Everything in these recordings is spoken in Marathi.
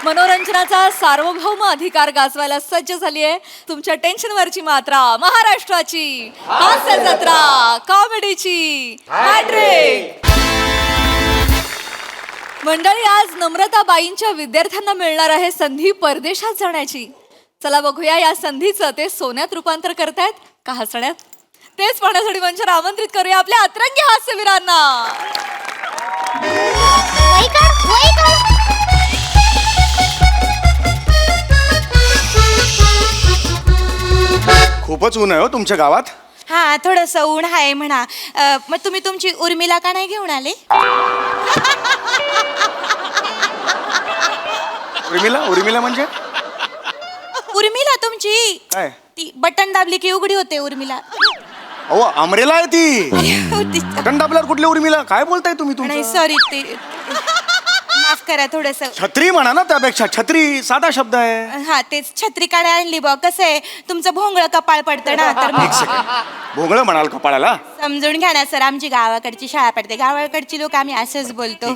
मनोरंजनाचा सार्वभौम अधिकार गाजवायला सज्ज झाली आहे तुमच्या टेन्शनवरची मात्रा महाराष्ट्राची हास्य जत्रा कॉमेडीची हॅट्रिक. मंडळी, आज नम्रताबाईंच्या विद्यार्थ्यांना मिळणार आहे संधी परदेशात जाण्याची. चला बघूया या संधीचं ते सोन्यात रूपांतर करतायत का हसण्यात. तेच पाहण्यासाठी मंचावर आमंत्रित करूया आपल्या अतरंगी हास्यवीरांना. खूपच ऊन आहे हो तुमच्या गावात. हा, थोडंसं ऊन आहे म्हणा. मग तुम्ही तुमची उर्मिला का नाही घेऊन आले? उर्मिला उर्मिला म्हणजे उर्मिला तुमची काय? ती बटन दाबली की उघडी होते उर्मिला. अहो अमरेला आहे ती. बटन दाबल्यावर कुठली उर्मिला? काय बोलताय तुम्ही? नाही तुमचं सॉरी, ते माफ करा थोडस. छत्री म्हणा ना, त्यापेक्षा छत्री साधा शब्द आहे. हा, तेच छत्रीकडे आणली बा. कसं आहे, तुमचं भोंगळ कपाळ पडतं ना, तर एक सेकंड, भोंगळ म्हणाल कपाळाला? समजून घ्या ना सर, आमची गावाकडची शाळा पडते. गावाकडची लोक आम्ही असंच बोलतो.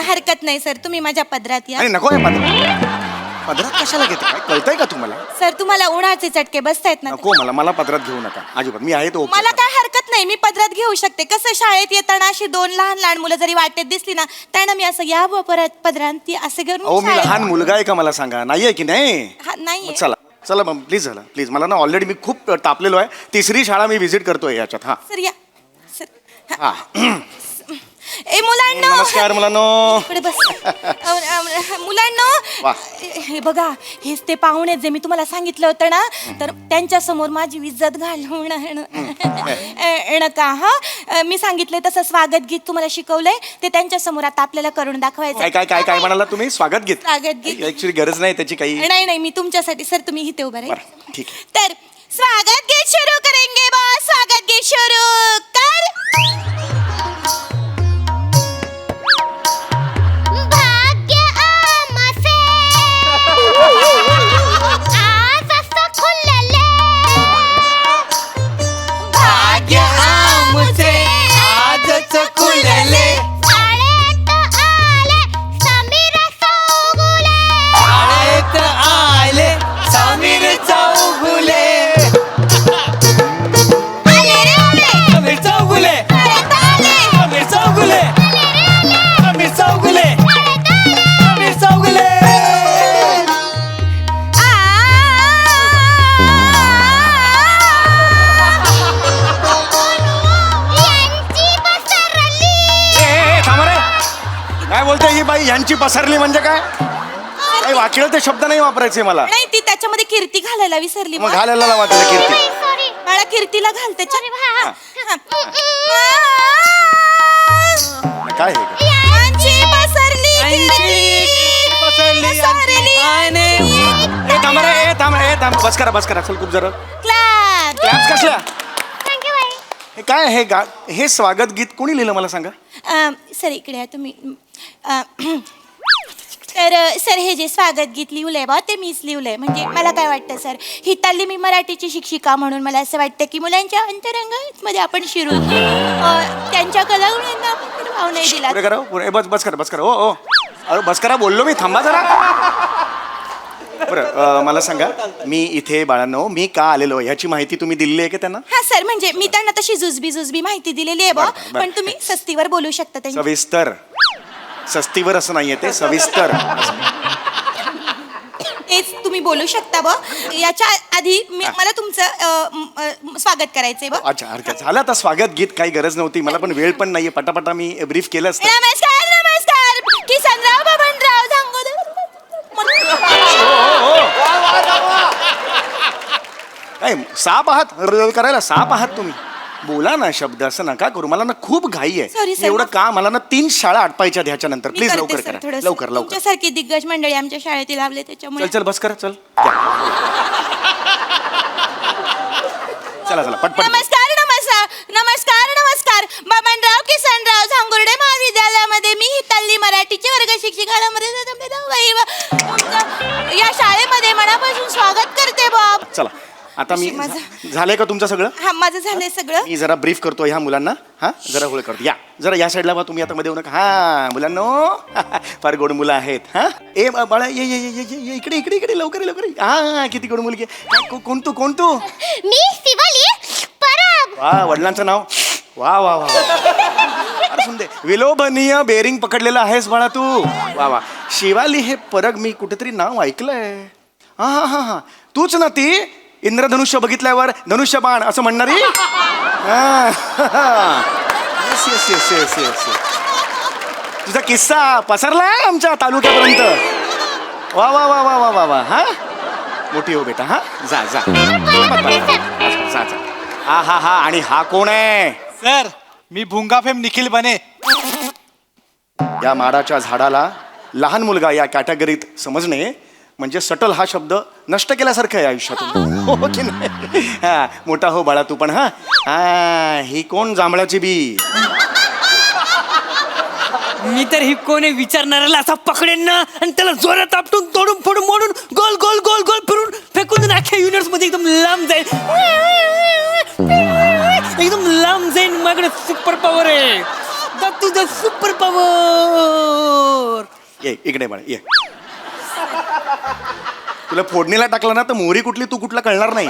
हरकत नाही सर, तुम्ही माझ्या पदरात या. अरे नको हे पदरात कशाला घेते? काय कळतंय का तुम्हाला? सर, तुम्हाला उन्हाचे चटके बसतायत ना. नको, मला पदरात घेऊ नका अजिबात. मी आहे तो. मला काय हरकत नाही, मी पदरात घेऊ शकते. कसं, शाळेत येताना अशी दोन लहान लहान मुलं जरी वाटेत दिसली ना, त्यांना मी असं या परत पदरांती असं अहो घेऊन मी लहान मुलगा आहे का? मला सांगा, नाहीये की नाही? नाही. चला चला मग, प्लीज झालं प्लीज. मला ना ऑलरेडी मी खूप तापलेलो आहे. तिसरी शाळा मी व्हिजिट करतोय याच्यात. हा सर या सर. हा. ए मुलांनो, नमस्कार मुलांनो. इकडे बस. मुलांनो, वा. हे बघा, हेच ते पाहुणे जे मी तुम्हाला सांगितलं होतं ना, तर त्यांच्या समोर माझी इज्जत घालवून नका. हा, मी सांगितलंय तसं स्वागत गीत तुम्हाला शिकवलंय, ते त्यांच्या समोर आता आपल्याला करून दाखवायचं. काय काय काय काय म्हणाला तुम्ही? स्वागत गीत? स्वागत गीत. ऍक्च्युली गरज नाही त्याची काही. नाही नाही, मी तुमच्यासाठी. सर तुम्ही इथे उभं राहा. बरं, ठीक आहे. तर स्वागत गीत सुरू करेंगे बा. स्वागत गीत सुरू कर. काय बोलते ही बाई? यांची पसरली म्हणजे काय? काही वाकिळ ते शब्द नाही वापरायचे मला. नाही, ती त्याच्यामध्ये कीर्ती घालायला विसरली. मग घालायला लावा त्याला कीर्ती. मला कीर्तीला घालते. काय हे? यांची पसरली थांब. बस करा चल खूप जरा. क्लॅप. क्लॅप्स कसल्या? हे काय हे हे स्वागत गीत कोणी लिहिलं मला सांगा? सर इकडे या तुम्ही. तर सर, हे जे स्वागत गीत लिहिलंय बा, ते मीच लिहिलंय. म्हणजे मला काय वाटतं सर, ही ताल्ली मी मराठीची शिक्षिका म्हणून मला असं वाटतं की मुलांच्या अंतरंगामध्ये आपण शिरून त्यांच्या कलागुणांना आपण भाव नाही दिला. पुढे करा पुढे. बस करा. ओ अरे बस करा बोललो मी. थांबा जरा. बरं, मला सांगा, मी इथे बाळांनो मी का आलेलो ह्याची माहिती तुम्ही दिलेली आहे का त्यांना? हा सर, म्हणजे मी त्यांना तशी जुजबी माहिती दिलेली आहे बा. बरं. पण तुम्ही सस्तीवर बोलू शकता त्यांच्या. सविस्तर. सस्तीवर असं नाहीये ते, सविस्तर. तेच तुम्ही बोलू शकता बा. याच्या आधी मला तुमचं स्वागत करायचंय बा. अच्छा, हरकत झालं. आता स्वागत गीत काही गरज नव्हती मला, पण वेळ पण नाहीये. पटापटा मी ब्रीफ केलं असतं. नमस्कार किसनराव बबनराव धांगोदर. काय साप आहात करायला? साप आहात तुम्ही? बोला ना शब्द, असं नका करू. मला ना खूप घाई Sorry, आहे. sir. एवढं काम. मला ना 3 शाळा आटपायच्या ह्याच्या नंतर. प्लीज लवकर करा. लवकर. तुमच्यासारखी दिग्गज मंडळी आमच्या शाळेत लावले त्याच्यामुळे. चल बस करा. चल चला पटपट. नमस्कार बबनराव किसनराव झांगुर्डे महाविद्यालयामध्ये मी ही ताल्ली मराठीची वर्ग शिक्षिका या शाळेमध्ये मनापासून स्वागत करते बाब. चला आता मी माझं- झालंय का तुमचं सगळं? हा माझं झालंय सगळं. मी जरा ब्रीफ करतो ह्या मुलांना. हा जरा होळ करतो. या जरा या साईडला बा, तुम्ही आता मध्ये येऊ नका. हा मुलांनो फार गोड मुलं आहेत. हा ए बाळा ये ये ये ये ये इकडे इकडे इकडे लवकर लवकर. हा किती गोड मुलगी आहे. कोण तू कोण तू? मी शिवाली परब. वा वडिलांचं नाव. वा वा वा अरे सुंदर विलोभनीय बेरिंग पकडलेलं आहेस बाळा तू. वा वा शिवाली हे परग मी कुठेतरी नाव ऐकलंय. हा हा हा हा तूच ना ती इंद्रधनुष्य बघितल्यावर धनुष्य बाण असं म्हणणारी? Yes yes yes yes yes. तुझा किस्सा पसरलाय आमच्या तालुक्यापर्यंत. वा वा वा वा वा वा वा. हा मोठी हो बेटा. हा जा जा जा जा. हा हा हा आणि हा कोण आहे? सर मी भुंगाफेम निखिल बने. या माडाच्या झाडाला लहान मुलगा या कॅटेगरीत समजणे म्हणजे सटल हा शब्द नष्ट केल्यासारखं आहे आयुष्यातून. हो की नाही? हा मोठा हो बाळा तू पण. हा हा ही कोण जांभळाची बी? मी तर ही कोणी विचारणाऱ्याला असा पकडेन ना आणि त्याला जोरात आपटून तोडून फोडून मोडून गोल गोल गोल गोल फिरून फेकून देईन. अख्ख्या युनिवर्स मध्ये एकदम लांब जाईल. एकदम लांब जाईन. माझ्याकडे सुपर पॉवर आहे. तुझं सुपर पॉवर. ये इकडे बाळा ये. तुला फोडणीला टाकला ना तर मोहरी कुठली तू कुठला कळणार नाही.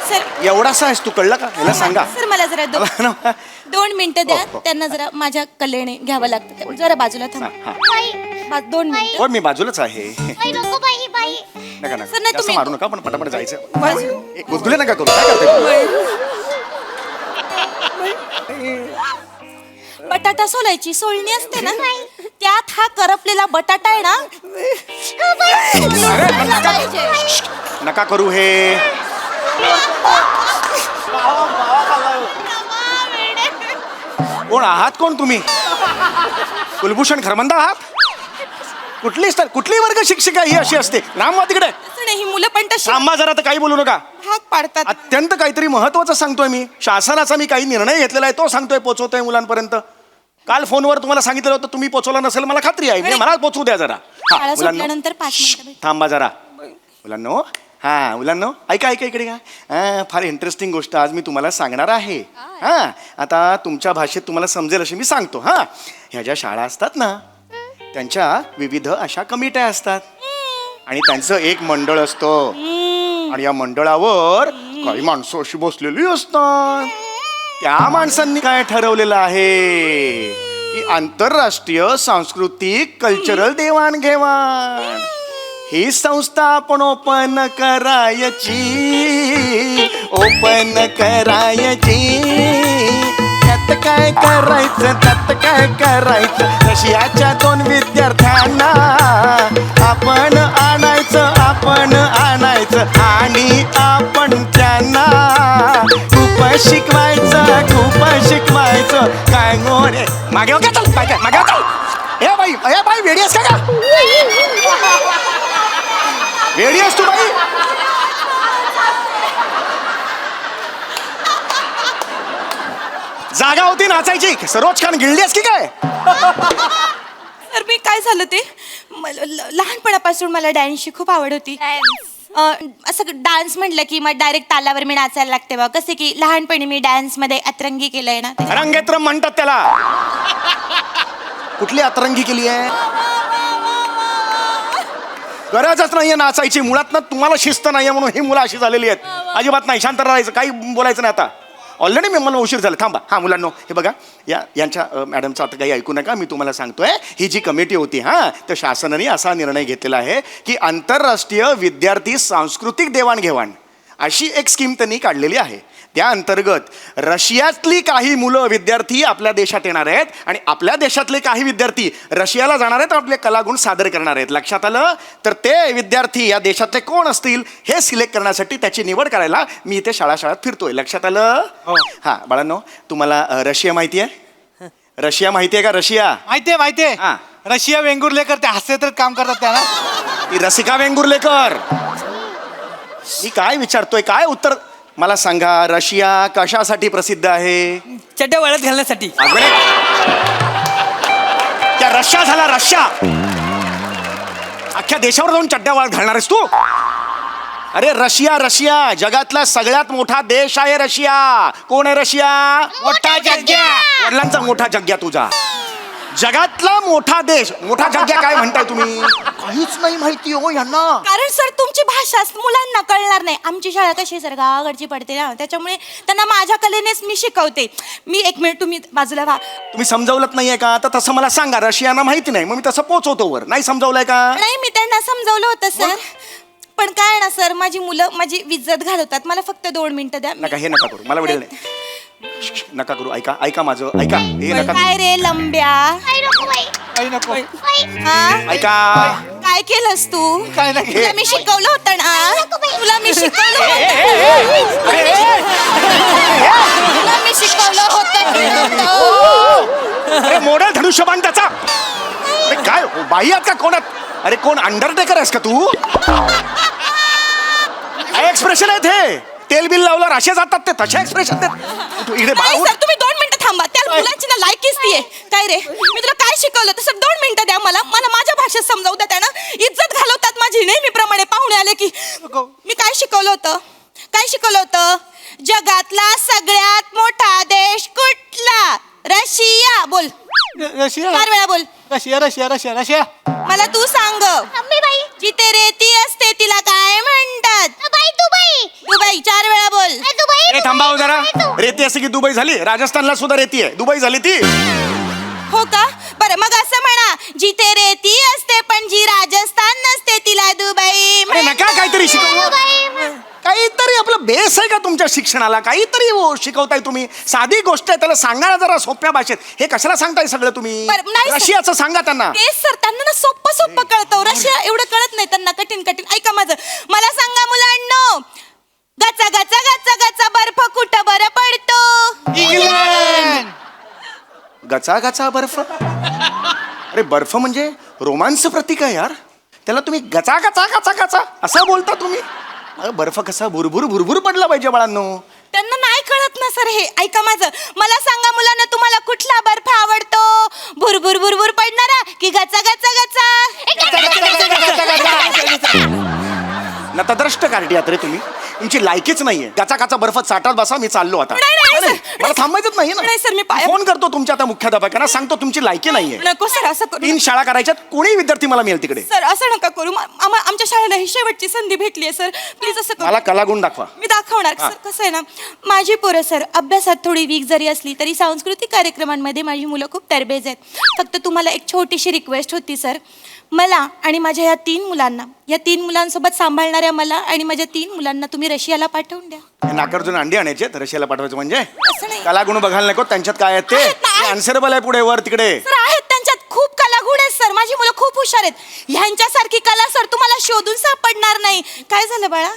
सर एवढासा आहेस तू, कळला का? मला सांगा. सर मला जरा दोन मिनिटं द्या. हो. त्यांना जरा माझ्या कलेने घ्यावं लागतं. जरा बाजूला हा, थांबा. हा. 2 मिनिटं. हो मी बाजूलाच आहे. बाई नको बाई बाई. नका सर, नका नाही, जास्त तुम्ही- मारू नका पण पटापट जायचं. बाजू- गुदगुले नका करू. काय करते तू? बटाटा सोलायची सोलणी असते ना, त्यात हा करपलेला बटाटा आहे ना. नका करू हे. कोण आहात कोण तुम्ही? कुलभूषण खरमंदा आहात? कुठली वर्ग शिक्षिका ही अशी असते? नाम तिकडे. तसं नाही, ही मुलं पण तशी थांबा जरा, तर काही बोलू नका. हाक पाडतात. अत्यंत काहीतरी महत्वाचं सांगतोय मी. शासनाचा मी काही निर्णय घेतलेला आहे तो सांगतोय, पोचवतोय मुलांपर्यंत. काल फोनवर तुम्हाला सांगितलं होतं, तुम्ही पोचवला नसेल मला खात्री आहे. मी मला पोचवू द्या जरा. हा, शाळा मुलांनो. सुटल्यानंतर 5 मिनिटं भेट. थांबा जरा मुलांनो. हा मुलांनो ऐका ऐका इकडे का. फार इंटरेस्टिंग गोष्ट आज मी तुम्हाला सांगणार आहे. हा आता तुमच्या भाषेत तुम्हाला समजेल अशी मी सांगतो. हा ह्या ज्या शाळा असतात ना त्यांच्या विविध अशा कमिट्या असतात आणि त्यांचं एक मंडळ असतं आणि या मंडळावर काही माणसं अशी बसलेली असतात. त्या माणसांनी काय ठरवलेलं आहे की आंतरराष्ट्रीय सांस्कृतिक कल्चरल देवाणघेवाण ही संस्था आपण ओपन करायची. त्यात काय करायचं रशियाच्या 2 विद्यार्थ्यांना आपण आणायचं आणि आपण त्यांना खूप शिकवायचं. काय गोरे मागे हो का? चल काय मागे हो. चल ए बाई वेडी आहेस का? वेडी आहेस तू बाई? जागा होती नाचायची. सरोज खान गिळली आहेस की काय? तर मी काय झालं ते लहानपणापासून मला डान्सची खूप आवड होती. असं डान्स म्हटलं की मग डायरेक्ट तालावर मी नाचायला लागते बघ. कसे की लहानपणी मी डान्स मध्ये अतरंगी केलंय ना. अरंगेत्रम म्हणतात त्याला. कुठली अतरंगी केली आहे? गरजच नाहीये नाचायची. मुळात ना तुम्हाला शिस्त नाहीये म्हणून ही मुलं अशी झालेली आहेत. अजिबात नाही. शांत राहायचं, काही बोलायचं नाही. आता ऑलरेडी मी मला उशीर झाला. थांबा. हा मुलांनो हे बघा यांच्या मॅडमचं आता काही ऐकू नका. मी तुम्हाला सांगतोय ही जी कमिटी होती तर शासनाने असा निर्णय घेतलेला आहे की आंतरराष्ट्रीय विद्यार्थी सांस्कृतिक देवाणघेवाण अशी एक स्कीम त्यांनी काढलेली आहे. त्या अंतर्गत रशियातली काही मुलं विद्यार्थी आपल्या देशात येणार आहेत आणि आपल्या देशातले काही विद्यार्थी रशियाला जाणार आहेत, आपले कलागुण सादर करणार आहेत. लक्षात आलं? तर ते विद्यार्थी या देशातले कोण असतील हे सिलेक्ट करण्यासाठी त्याची निवड करायला मी इथे शाळात फिरतोय. लक्षात आलं? हा बाळांनो तुम्हाला रशिया माहिती आहे? रशिया माहिती आहे का? रशिया माहितीये. हा. रशिया वेंगुर्लेकर ते हास्यचित्रात काम करतात त्या ना. ती रसिका वेंगुर्लेकर. मी काय विचारतोय, काय उत्तर मला सांगा. रशिया कशासाठी प्रसिद्ध आहे? चड्ड्या वाळत घालण्यासाठी. त्या रशिया झाला रशिया. अख्ख्या देशावर जाऊन चड्ड्या वाळत घालणार आहेस तू? अरे रशिया रशिया जगातला सगळ्यात मोठा देश आहे रशिया. कोण आहे रशिया? मोठा जग्ग्या. वडिलांचा मोठा जग्ग्या तुझा. जगातला मोठा देश. मोठा जग्ग्या काय म्हणताय तुम्ही? काहीच नाही माहिती हो यांना. कारण सर तुमची भाषा मुलांना कळणार नाही. आमची शाळा कशी सर गावाकडची पडते ना, त्याच्यामुळे त्यांना माझ्या कलेनेच मी शिकवते. मी एक मिनिट तुम्ही बाजूला व्हा. तुम्ही समजावलंच नाहीये का? तर तसं मला सांगा. रशियाना माहिती नाही मग मी तसं पोचवतो वर. नाही समजावलंय का? नाही मी त्यांना समजावलं होतं सर, पण काय ना सर माझी मुलं माझी इज्जत घालवतात. मला फक्त 2 मिनिटं द्या. नका हे नका करू. मला वेळ नाही. नका करू. ऐका ऐका माझं ऐका. हे नका काय रे लंब्या? बाई नको बाई काही नको. बाई हा ऐका. काय केलंस तू? काय नाही. तुला मी शिकवलं होतं ना. तुला मी शिकवलं होतं. तुला मी शिकवलं होतं. अरे मोडल धनुष्यबाण त्याचा. अरे काय हो, बाई आहात का कोणात? अरे कोण अंडरटेकर आहेस का तू? काय एक्सप्रेशन आहेत हे? तेल बिल लावल्यावर असे जातात ते तसे एक्सप्रेशन देत. तू इकडे नाही बाळा सर तुम्ही 2 मिनिटं थांबा. त्या मुलांची ना लायकीच ती आहे. काय रे मी तुला काय शिकवलं तर सर 2 मिनिटं द्या मला. मला माझ्या भाषेत समजावू द्या. त्यानं इज्जत घालवतात माझी. नेहमीप्रमाणे पाहुणे आले की मी काय शिकवलं होतं? काय शिकवलं होतं? जगातला सगळ्यात मोठा देश कुठला? रशिया. बोल रशिया 4 वेळा बोल. Russia Russia Russia Russia. मला तू सांग. मम्मी बाई जिथे रेती असते तिला काय म्हणतात? बाई दुबई दुबई. 4 वेळा बोल. दुबई ए थांबा हो जरा. रेती असते की दुबई झाली? राजस्थानला सुद्धा रेती आहे. दुबई झाली ती. हो का? बरं मग असं म्हणा, जिथे रेती असते पण जी राजस्थान नसते तिला दुबई अरे नका काहीतरी शिकव. बाई काहीतरी आपलं बेस आहे का तुमच्या शिक्षणाला? काहीतरी शिकवताय तुम्ही. साधी गोष्ट आहे त्याला सांगा ना जरा सोप्या भाषेत. हे कशाला सांगताय सगळं तुम्ही? बरं, नाही सर. रशियाचं सांगा त्यांना. तेच सर त्यांना ना सोप्पं कळतं. रशिया एवढं कळत नाही त्यांना. कठीण ऐका माझं. मला सांगा मुलांनो, गचा गचा गचा गचा बर्फ कुठं बरं पडतो? इंग्लंड. गचा गचा बर्फ. अरे बर्फ म्हणजे रोमांस प्रतीक आहे यार. त्याला तुम्ही गचा गचा गचा गचा असं बोलता तुम्ही? अरे बर्फ कसा भुरभुर भुरभुर पडला पाहिजे बाळांनो. त्यांना नाही कळत ना सर हे. ऐका माझं. मला सांगा मुलांना, तुम्हाला कुठला बर्फ आवडतो? भुरभुर भुरभुर पडणारा की गचा गचा गचा? नतद्रष्ट कार्टी आहात रे तुम्ही. तुमची लायकीच नाहीये. गचा गचा बर्फ चाटत बसा. मी चाललो आता. नाही, अरे, सर. मला थांबायचंच नाहीये नाही, सर, मी ना. पाया- फोन करतो तुमच्या आता मुख्याध्यापकांना. सांगतो तुमची लायकी नाहीये. नको सर असं करू. 3 शाळा करायच्यात. कोणी विद्यार्थी मला मिळेल तिकडे. सर असं नका करू. आमच्या शाळेला ही शेवटची संधी भेटली आहे सर. प्लीज असं करू. मला कलागुण दाखवा. मी दाखवणार सर. कसं आहे ना, माझी पोरं सर अभ्यासात थोडी वीक जरी असली तरी सांस्कृतिक कार्यक्रमांमध्ये माझी मुलं खूप तरबेज आहेत. फक्त तुम्हाला एक छोटीशी रिक्वेस्ट होती सर. मला आणि माझ्या या 3 मुलांना, या 3 मुलांसोबत सांभाळणाऱ्या मला आणि माझ्या 3 मुलांना तुम्ही रशियाला पाठवून द्या. हे नाकार्जुन अंडी आणायचे रशियाला पाठवायचं म्हणजे? असं नाही. कलागुण बघायला नको त्यांच्यात काय आहेत ते. आहेत ना, आहेत. आन्सरेबल आहे पुढे वर तिकडे. सर आहेत त्यांच्यात खूप कलागुण आहेत सर. माझी मुलं खूप हुशार आहेत. ह्यांच्यासारखी कला सर तुम्हाला शोधून सापडणार नाही. काय झालं बाळा?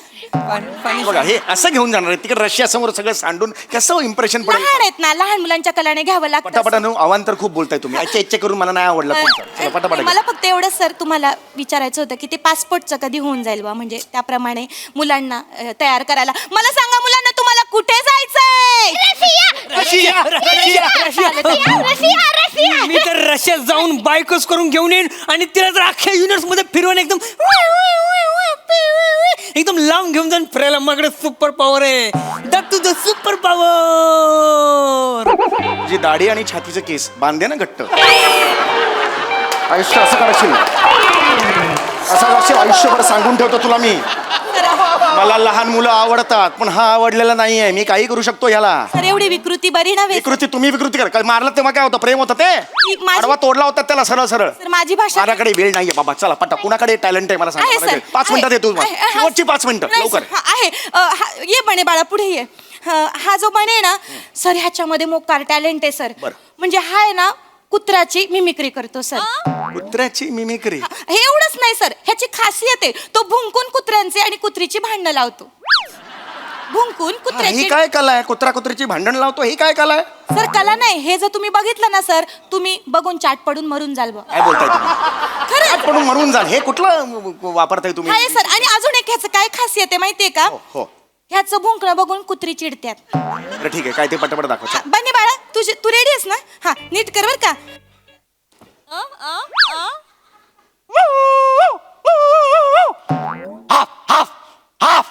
बघा हे असं घेऊन जाणार आहे तिकडे रशिया समोर सगळं सांडून कसं इम्प्रेशन पडेल. लहान आहेत ना, लहान मुलांच्या कलाने घ्यावं लागतं. पटापटा अवांतर खूप बोलताय तुम्ही. अच्छा इच्छा करून मला नाही आवडलं तुमचं. चला, पटापटा मला फक्त एवढंच सर तुम्हाला विचारायचं होतं की ते पासपोर्टचं कधी होऊन जाईल बा, म्हणजे त्याप्रमाणे मुलांना तयार करायला. मला सांगा मुलांना, तुम्हाला कुठे जायचंय? रशिया रशिया रशिया रशिया मी तर रशियात जाऊन बायकोस करून घेऊन येईन आणि तिला जर अख्ख्या युनिवर्स मध्ये फिरवून एकदम लांब घेऊन जाऊन फिरायला. माझ्याकडे सुपर पॉवर आहे. That to the super power. जी दाढी आणि छातीचं केस बांधे ना घट्ट. आयुष्य असं करशील. असं करशील आयुष्यभर. सांगून ठेवतो तुला मी. मला लहान मुलं आवडतात पण हा आवडलेला नाहीये. मी काही करू शकतो ह्याला. सर एवढी विकृती बरी नव्हे. विकृती तुम्ही विकृती कर. काय मारलं तेव्हा काय होतं? प्रेम होतं ते. माझी- आडवा तोडला होता त्याला सरळ सरळ. सर माझी भाषा माझ्याकडे वेळ नाहीये बाबा. चला पटा. कुणाकडे टॅलेंट आहे मला सांग. आहे सर. 5 मिनिटात येतो आहे, आहे, शेवटची 5 मिनिटं नाही, लवकर. सर, आहे. ये बने बाळा पुढे ये. हा जो बने ना सर, ह्याच्यामध्ये मोकार टॅलेंट आहे सर. बरं. म्हणजे हा आहे ना कुत्र्याची मिमिक्री करतो सर. कुत्र्याची मिमिक्री. हे एवढंच नाही सर, ह्याची खासियत आहे तो भुंकून कुत्र्यांचे आणि कुत्रीची भांडणं लावतो. भुंकून ही कुत्र्याची. काय कला आहे? कुत्रा कुत्रीची भांडण लावतो. ही काय कला आहे? सर कला नाही, हे जर तुम्ही बघितलं ना सर, तुम्ही बघून चाट पडून मरून जाल बा. काय बोलताय तुम्ही? खरं पडून मरून जाल. हे कुठलं वापरताय तुम्ही? आहे सर. आणि अजून एक ह्याचं काय खासियत आहे माहितीये का? हो. ह्याचं भुंकणं बघून कुत्री चिडत्यात. बरं ठीक आहे. काय ते पटापट दाखव. हा, बन्नी बाळा तू रेडी आहेस ना? हा नीट कर बर का. हाफ हाफ हाफ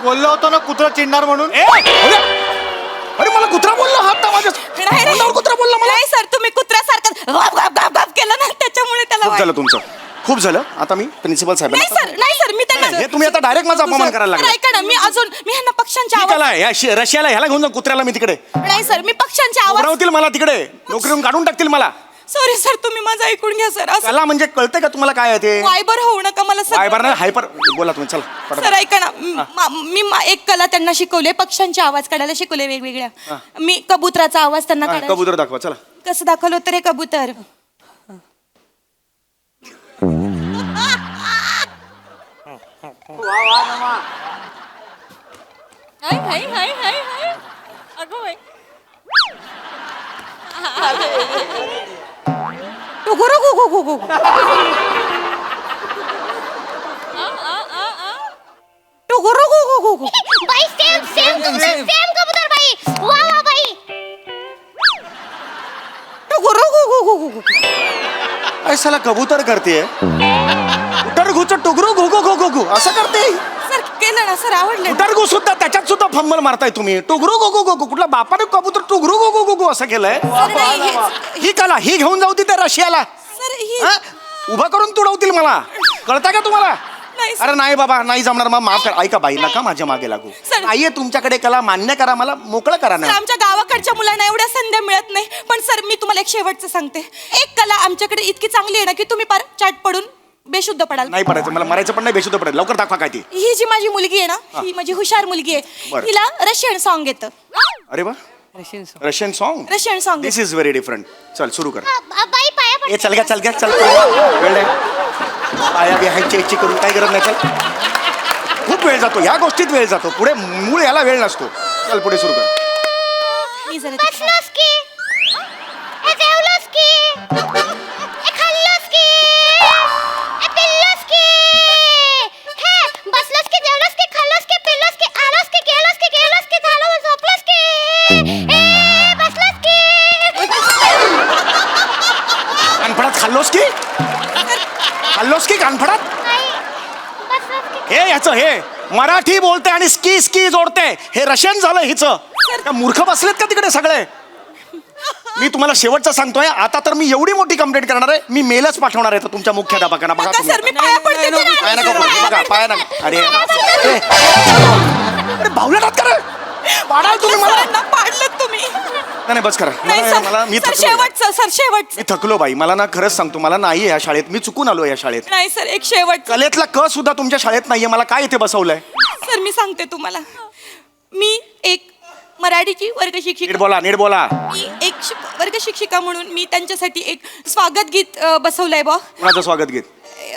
बोललो होतो ना कुत्रा चिडणार म्हणून. अरे मला कुत्रा बोलला हात माझ्या तोंडावर कुत्रा बोलला मला. नाही सर, तुम्ही कुत्र्यासारखं गाप गाप गाप गाप केलं ना, त्याच्यामुळे त्याला खूप झालं तुमचं, खूप झालं. आता मी प्रिन्सिपल साहेब नाही सर, मी त्यांना हे तुम्ही आता डायरेक्ट माझा अपमान करायला सर, लागला. ऐका ना, मी ह्यांना पक्ष्यांच्या मी आवाज त्याला रशियाला ह्याला घेऊन जा कुत्र्याला मी तिकडे नाही सर, मी पक्ष्यांच्या आवाज उडवतील मला तिकडे, नोकरीवरून काढून टाकतील मला. सॉरी सर, तुम्ही माझं ऐकून घ्या सर. असं त्याला म्हणजे कळतंय का तुम्हाला काय आहे ते? वायबर होऊ नका मला सर. वायबर नाही हायपर बोला तुम्ही चला सर पटापट. ऐका ना, एक कला त्यांना शिकवले, पक्ष्यांचे आवाज काढायला शिकवले वेगवेगळ्या. मी कबुतराचा आवाज त्यांना हा, काढायला कबूतर दाखवा चला. कसं दाखवलं होतं रे कबूतर? हाय हाय हाय हाय हाय अगं बाई. टुकुरू गु गु गु गु. टुकुरू गु गु गु गु. बाई सेम सेम Same. सेम कबूतर बाई. वा वा बाई. टुकुरू गु गु गु गु गु. ऐसाला कबूतर करते उटर घुच टुगरू घु घु घु घु घु असं करते. सर केलं ना सर, आवडलं. उटर घु सुद्धा त्याच्यात सुद्धा फंबल मारताय तुम्ही. टुगरू घु घु घु घु कुठला बापाने कबूतर टुगरू घु घु घु घु असं केलंय. सर, नाही, हे- ही कला ही घेऊन जाऊ ती त्या रशियाला. सर ही हा? उभं करून तुडवतील मला. कळतं का तुम्हाला? नाही सर. अरे नाही बाबा नाही जमणार. मग माफ करा. ऐका बाई नका माझ्या मागे लागू. सर. नाहीये तुमच्याकडे कला, मान्य करा, मला मोकळं करा सर, ना. आमच्या गावाकडच्या मुलांना एवढ्या संध्या मिळत नाही. पण सर मी तुम्हाला एक शेवटचं सांगते, एक कला आमच्याकडे इतकी चांगली आहे ना की तुम्ही पार चाट पडून बेशुद्ध पडाल. नाही पडायचं मला, मरायचं पण नाही, बेशुद्ध पडेल. लवकर दाखवा काय ती. ही जी माझी मुलगी आहे ना, ही माझी हुशार मुलगी आहे. बरं. हिला रशियन सॉन्ग येतं. अरे वा Russian song. Russian song this is very different. चल सुरू कर. बाई पाया ए चल घ्या चल घ्या चल. वेळ नाही. पाया बी हायची इच्छी करून काही गरज नाही. चल खूप वेळ जातो या गोष्टीत, वेळ जातो पुढे, मूळ याला वेळ नसतो. चल पुढे सुरू कर. मी जरा बसलोस की ए जेवलोस की ए खाल्लोस की ए पिल्लोस की हे बसलोस की जेवलोस की खाल्लोस की पिल्लोस की आलोस की गेलोस की झालो झोपलोस की ए बसलोस की कानफडात खाल्लोस की? खाल्लोस की कानफडात? नाही बसलोस की हे याचं हे मराठी बोलते आणि स्की स्की जोडते. हे रशियन झालं हिचं. का मूर्ख बसलेत का तिकडे सगळे? मी तुम्हाला शेवटचं सांगतोय आता, तर मी एवढी मोठी कंप्लेंट करणार आहे, मी मेलच पाठवणार आहे तुमच्या मुख्याध्यापकांना. बघा नका सर, मी तुम्ही. पाया पडते तुला. पाया नका पडू. बघा पाया नका. अरे अरे बावल्या करा पाडाल तुम्ही मला. सरांना पाडलं तुम्ही. नाही बस करा. नाही मला मी सर, थकलो. शेवटचं सर, शेवटचं. मी थकलो बाई. मला ना खरंच सांगतो, मला नाही या शाळेत. मी चुकून आलो या शाळेत. नाही सर, एक शेवट. कलेतला क सुद्धा तुमच्या शाळेत नाहीये. मला काय इथे बसवलंय? सर मी सांगते तुम्हाला, मी एक मराठीची वर्ग नीट शिक्षिका. बोला नीट बोला. मी एक वर्ग शिक्षिका म्हणून मी त्यांच्यासाठी एक स्वागत गीत बसवलंय बा. कुणाचं स्वागत गीत?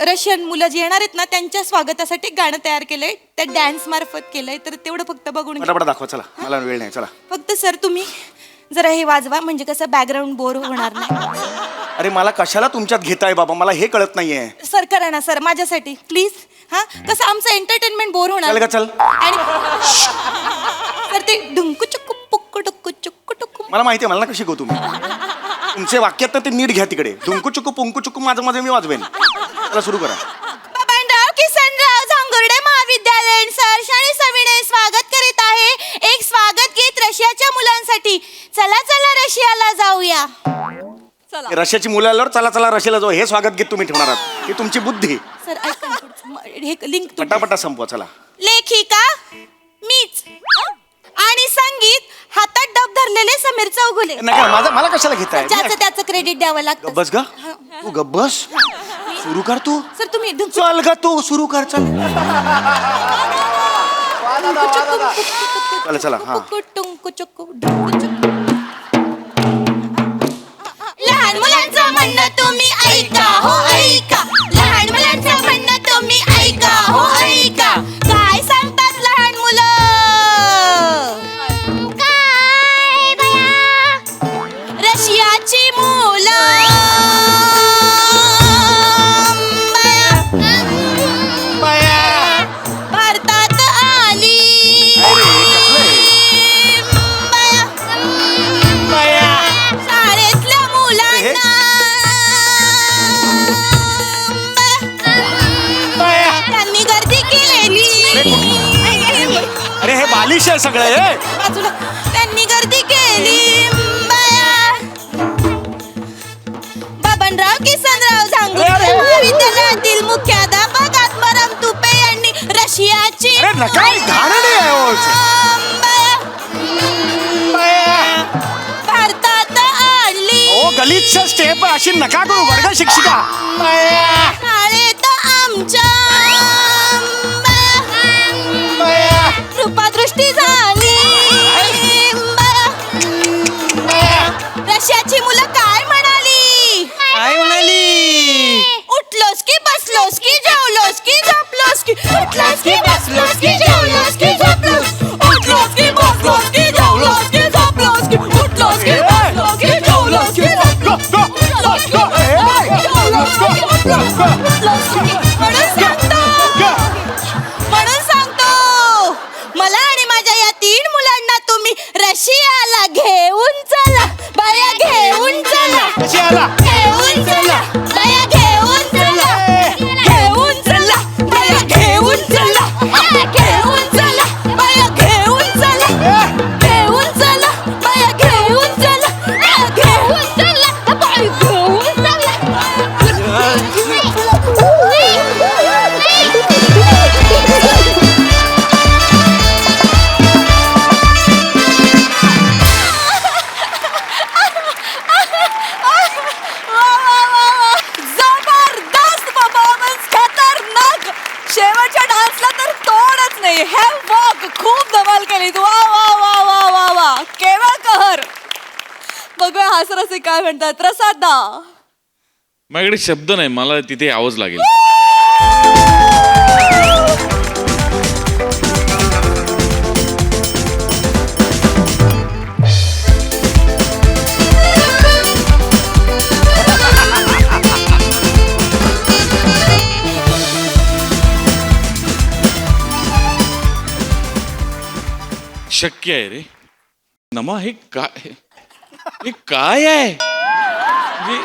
रशियन मुलं जी येणार आहेत ना, त्यांच्या स्वागतासाठी एक गाणं तयार केलंय. त्या डॅन्स मार्फत केलंय, तर तेवढं फक्त बघून घ्या. पटापट दाखवा. चला मला वेळ नाही. चला. फक्त सर तुम्ही जरा हे वाजवा, म्हणजे कसं बॅकग्राऊंड बोर होणार नाही. अरे मला कशाला तुमच्यात घेताय बाबा, मला हे कळत नाहीये. सर करा ना सर माझ्यासाठी प्लीज. हा कसं आमचं एंटरटेनमेंट बोर चल होणार. का चल. आणि सर ते ढुंकू चुक्कू पुक्कू टुक्कू चुक्कू टुक्कू. मला माहितीये, मला नका शिकवू तुम्ही. तुमचे वाक्यात तर ते नीट घ्या तिकडे. धुंकू चुकू पुंकू चुकू माझं माझं मी वाजवेन. चला सुरू करा. बबनराव किसनराव झांगुर्डे महाविद्यालय सहर्षाने सविनय स्वागत करीत आहे एक स्वागत गीत रशियाच्या मुलांसाठी. चला चला रशियाला जाऊया. चला हे रशियाची मुलं आल्यावर चला चला रशियाला जाऊ हे स्वागत गीत तुम्ही ठेवणार आहात. ही तुमची बुद्धी. सर ऐका ना पुढचं. हे लिंक पटापटा संपवा. चला. लेखिका मीच आणि संगीत हातात डब धरलेले समीर चौगुले. नाही माझं मला कशाला घेताय? ज्याचं त्याचं क्रेडिट द्यावं लागतं. गब्बस ग तू गब्बस. सुरू कर तू. सर तुम्ही ढुंकू चल ग तू सुरू कर. चल चला चला. हा टुंकू चुक्कू ढुंकू चुक्कू. लहान मुलांचं म्हणणं तुम्ही ऐका हो ऐका. लहान मुलांचं म्हणणं तुम्ही ऐका हो ऐका. काय सांगतात लहान मुलं? काय बया रशियाची मुलं भारतात आली. अरे, कसलंय? बया. आहे सगळं हे. बाजूला त्यांनी गर्दी केली बाया. बाबनराव किसनराव झांगुर्डे अरे. महाविद्यालयातील मुख्याध्यापक आत्माराम तुपे यांनी रशियाची अरे नका घाणेरडी आहे हो. बाया भारतात आणली. ओ गलिच्छ स्टेप अशी नका करू वर्ग शिक्षिका. शाळेत आमच्या कृपादृष्टी झाली रशियाची मुलं काय म्हणाली? काय म्हणाली? उठलोस की बसलोस की जेवलोस की झोपलोस की उठलोस की बसलोस की जेवलोस की झोपलोस उठलोस की बसलोस की जेवलोस की झोपलोस की उठलोस की बसलोस की जेवलोस की झोपलोस की उठलोस की जेवलोस की उठलोस की म्हणून सांगतो मला आणि माझ्या या 3 मुलांना तुम्ही रशियाला घेऊन चला बाया घेऊन चला रशियाला. घेऊन चला बाया घेऊन चला घेऊन चला बाया घेऊन चला घेऊन चला बाया घेऊन चला घेऊन चला बाया घेऊन चला घेऊन चला बाया घेऊन जबरदस्त परफॉर्मन्स, खतरनाक. शेवटच्या डान्सला तर तोडच नाही. हे वॉक खूप धमाल केली. वा वा वा वा वा वा, केवळ कहर. बघूया हासरसे काय म्हणतात. प्रसाद दा. माझ्याकडे शब्द नाही, मला तिथे यावंच लागेल. शक्य आहे रे नमा, हे काय आहे म्हणजे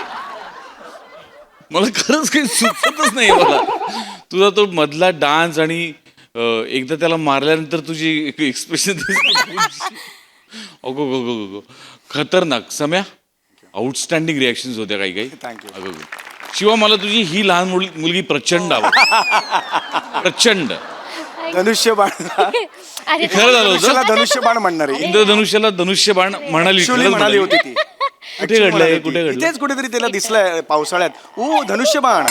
मला खरंच काही सुचतच नाही. मला तुझा तो मधला डान्स आणि एकदा त्याला मारल्यानंतर तुझी एक्सप्रेशन अगो गो गो गो खतरनाक. सम्या आउटस्टँडिंग रिॲक्शन्स होत्या काही काही. Thank you. अगो गो. शिवा मला तुझी ही लहान मुलगी प्रचंड आवडते. प्रचंड. धनुष्यबाण. हे खरं झालं धनुष्याला होतं. धनुष्यबाण म्हणणार आहे. इंद्रधनुष्याला धनुष्यबाण म्हणाली. Actually खरंच म्हणाली होती ती. कुठे घडलंय? कुठे घडलं? इथेच कुठेतरी त्याला दिसलंय पावसाळ्यात. ओ धनुष्यबाण.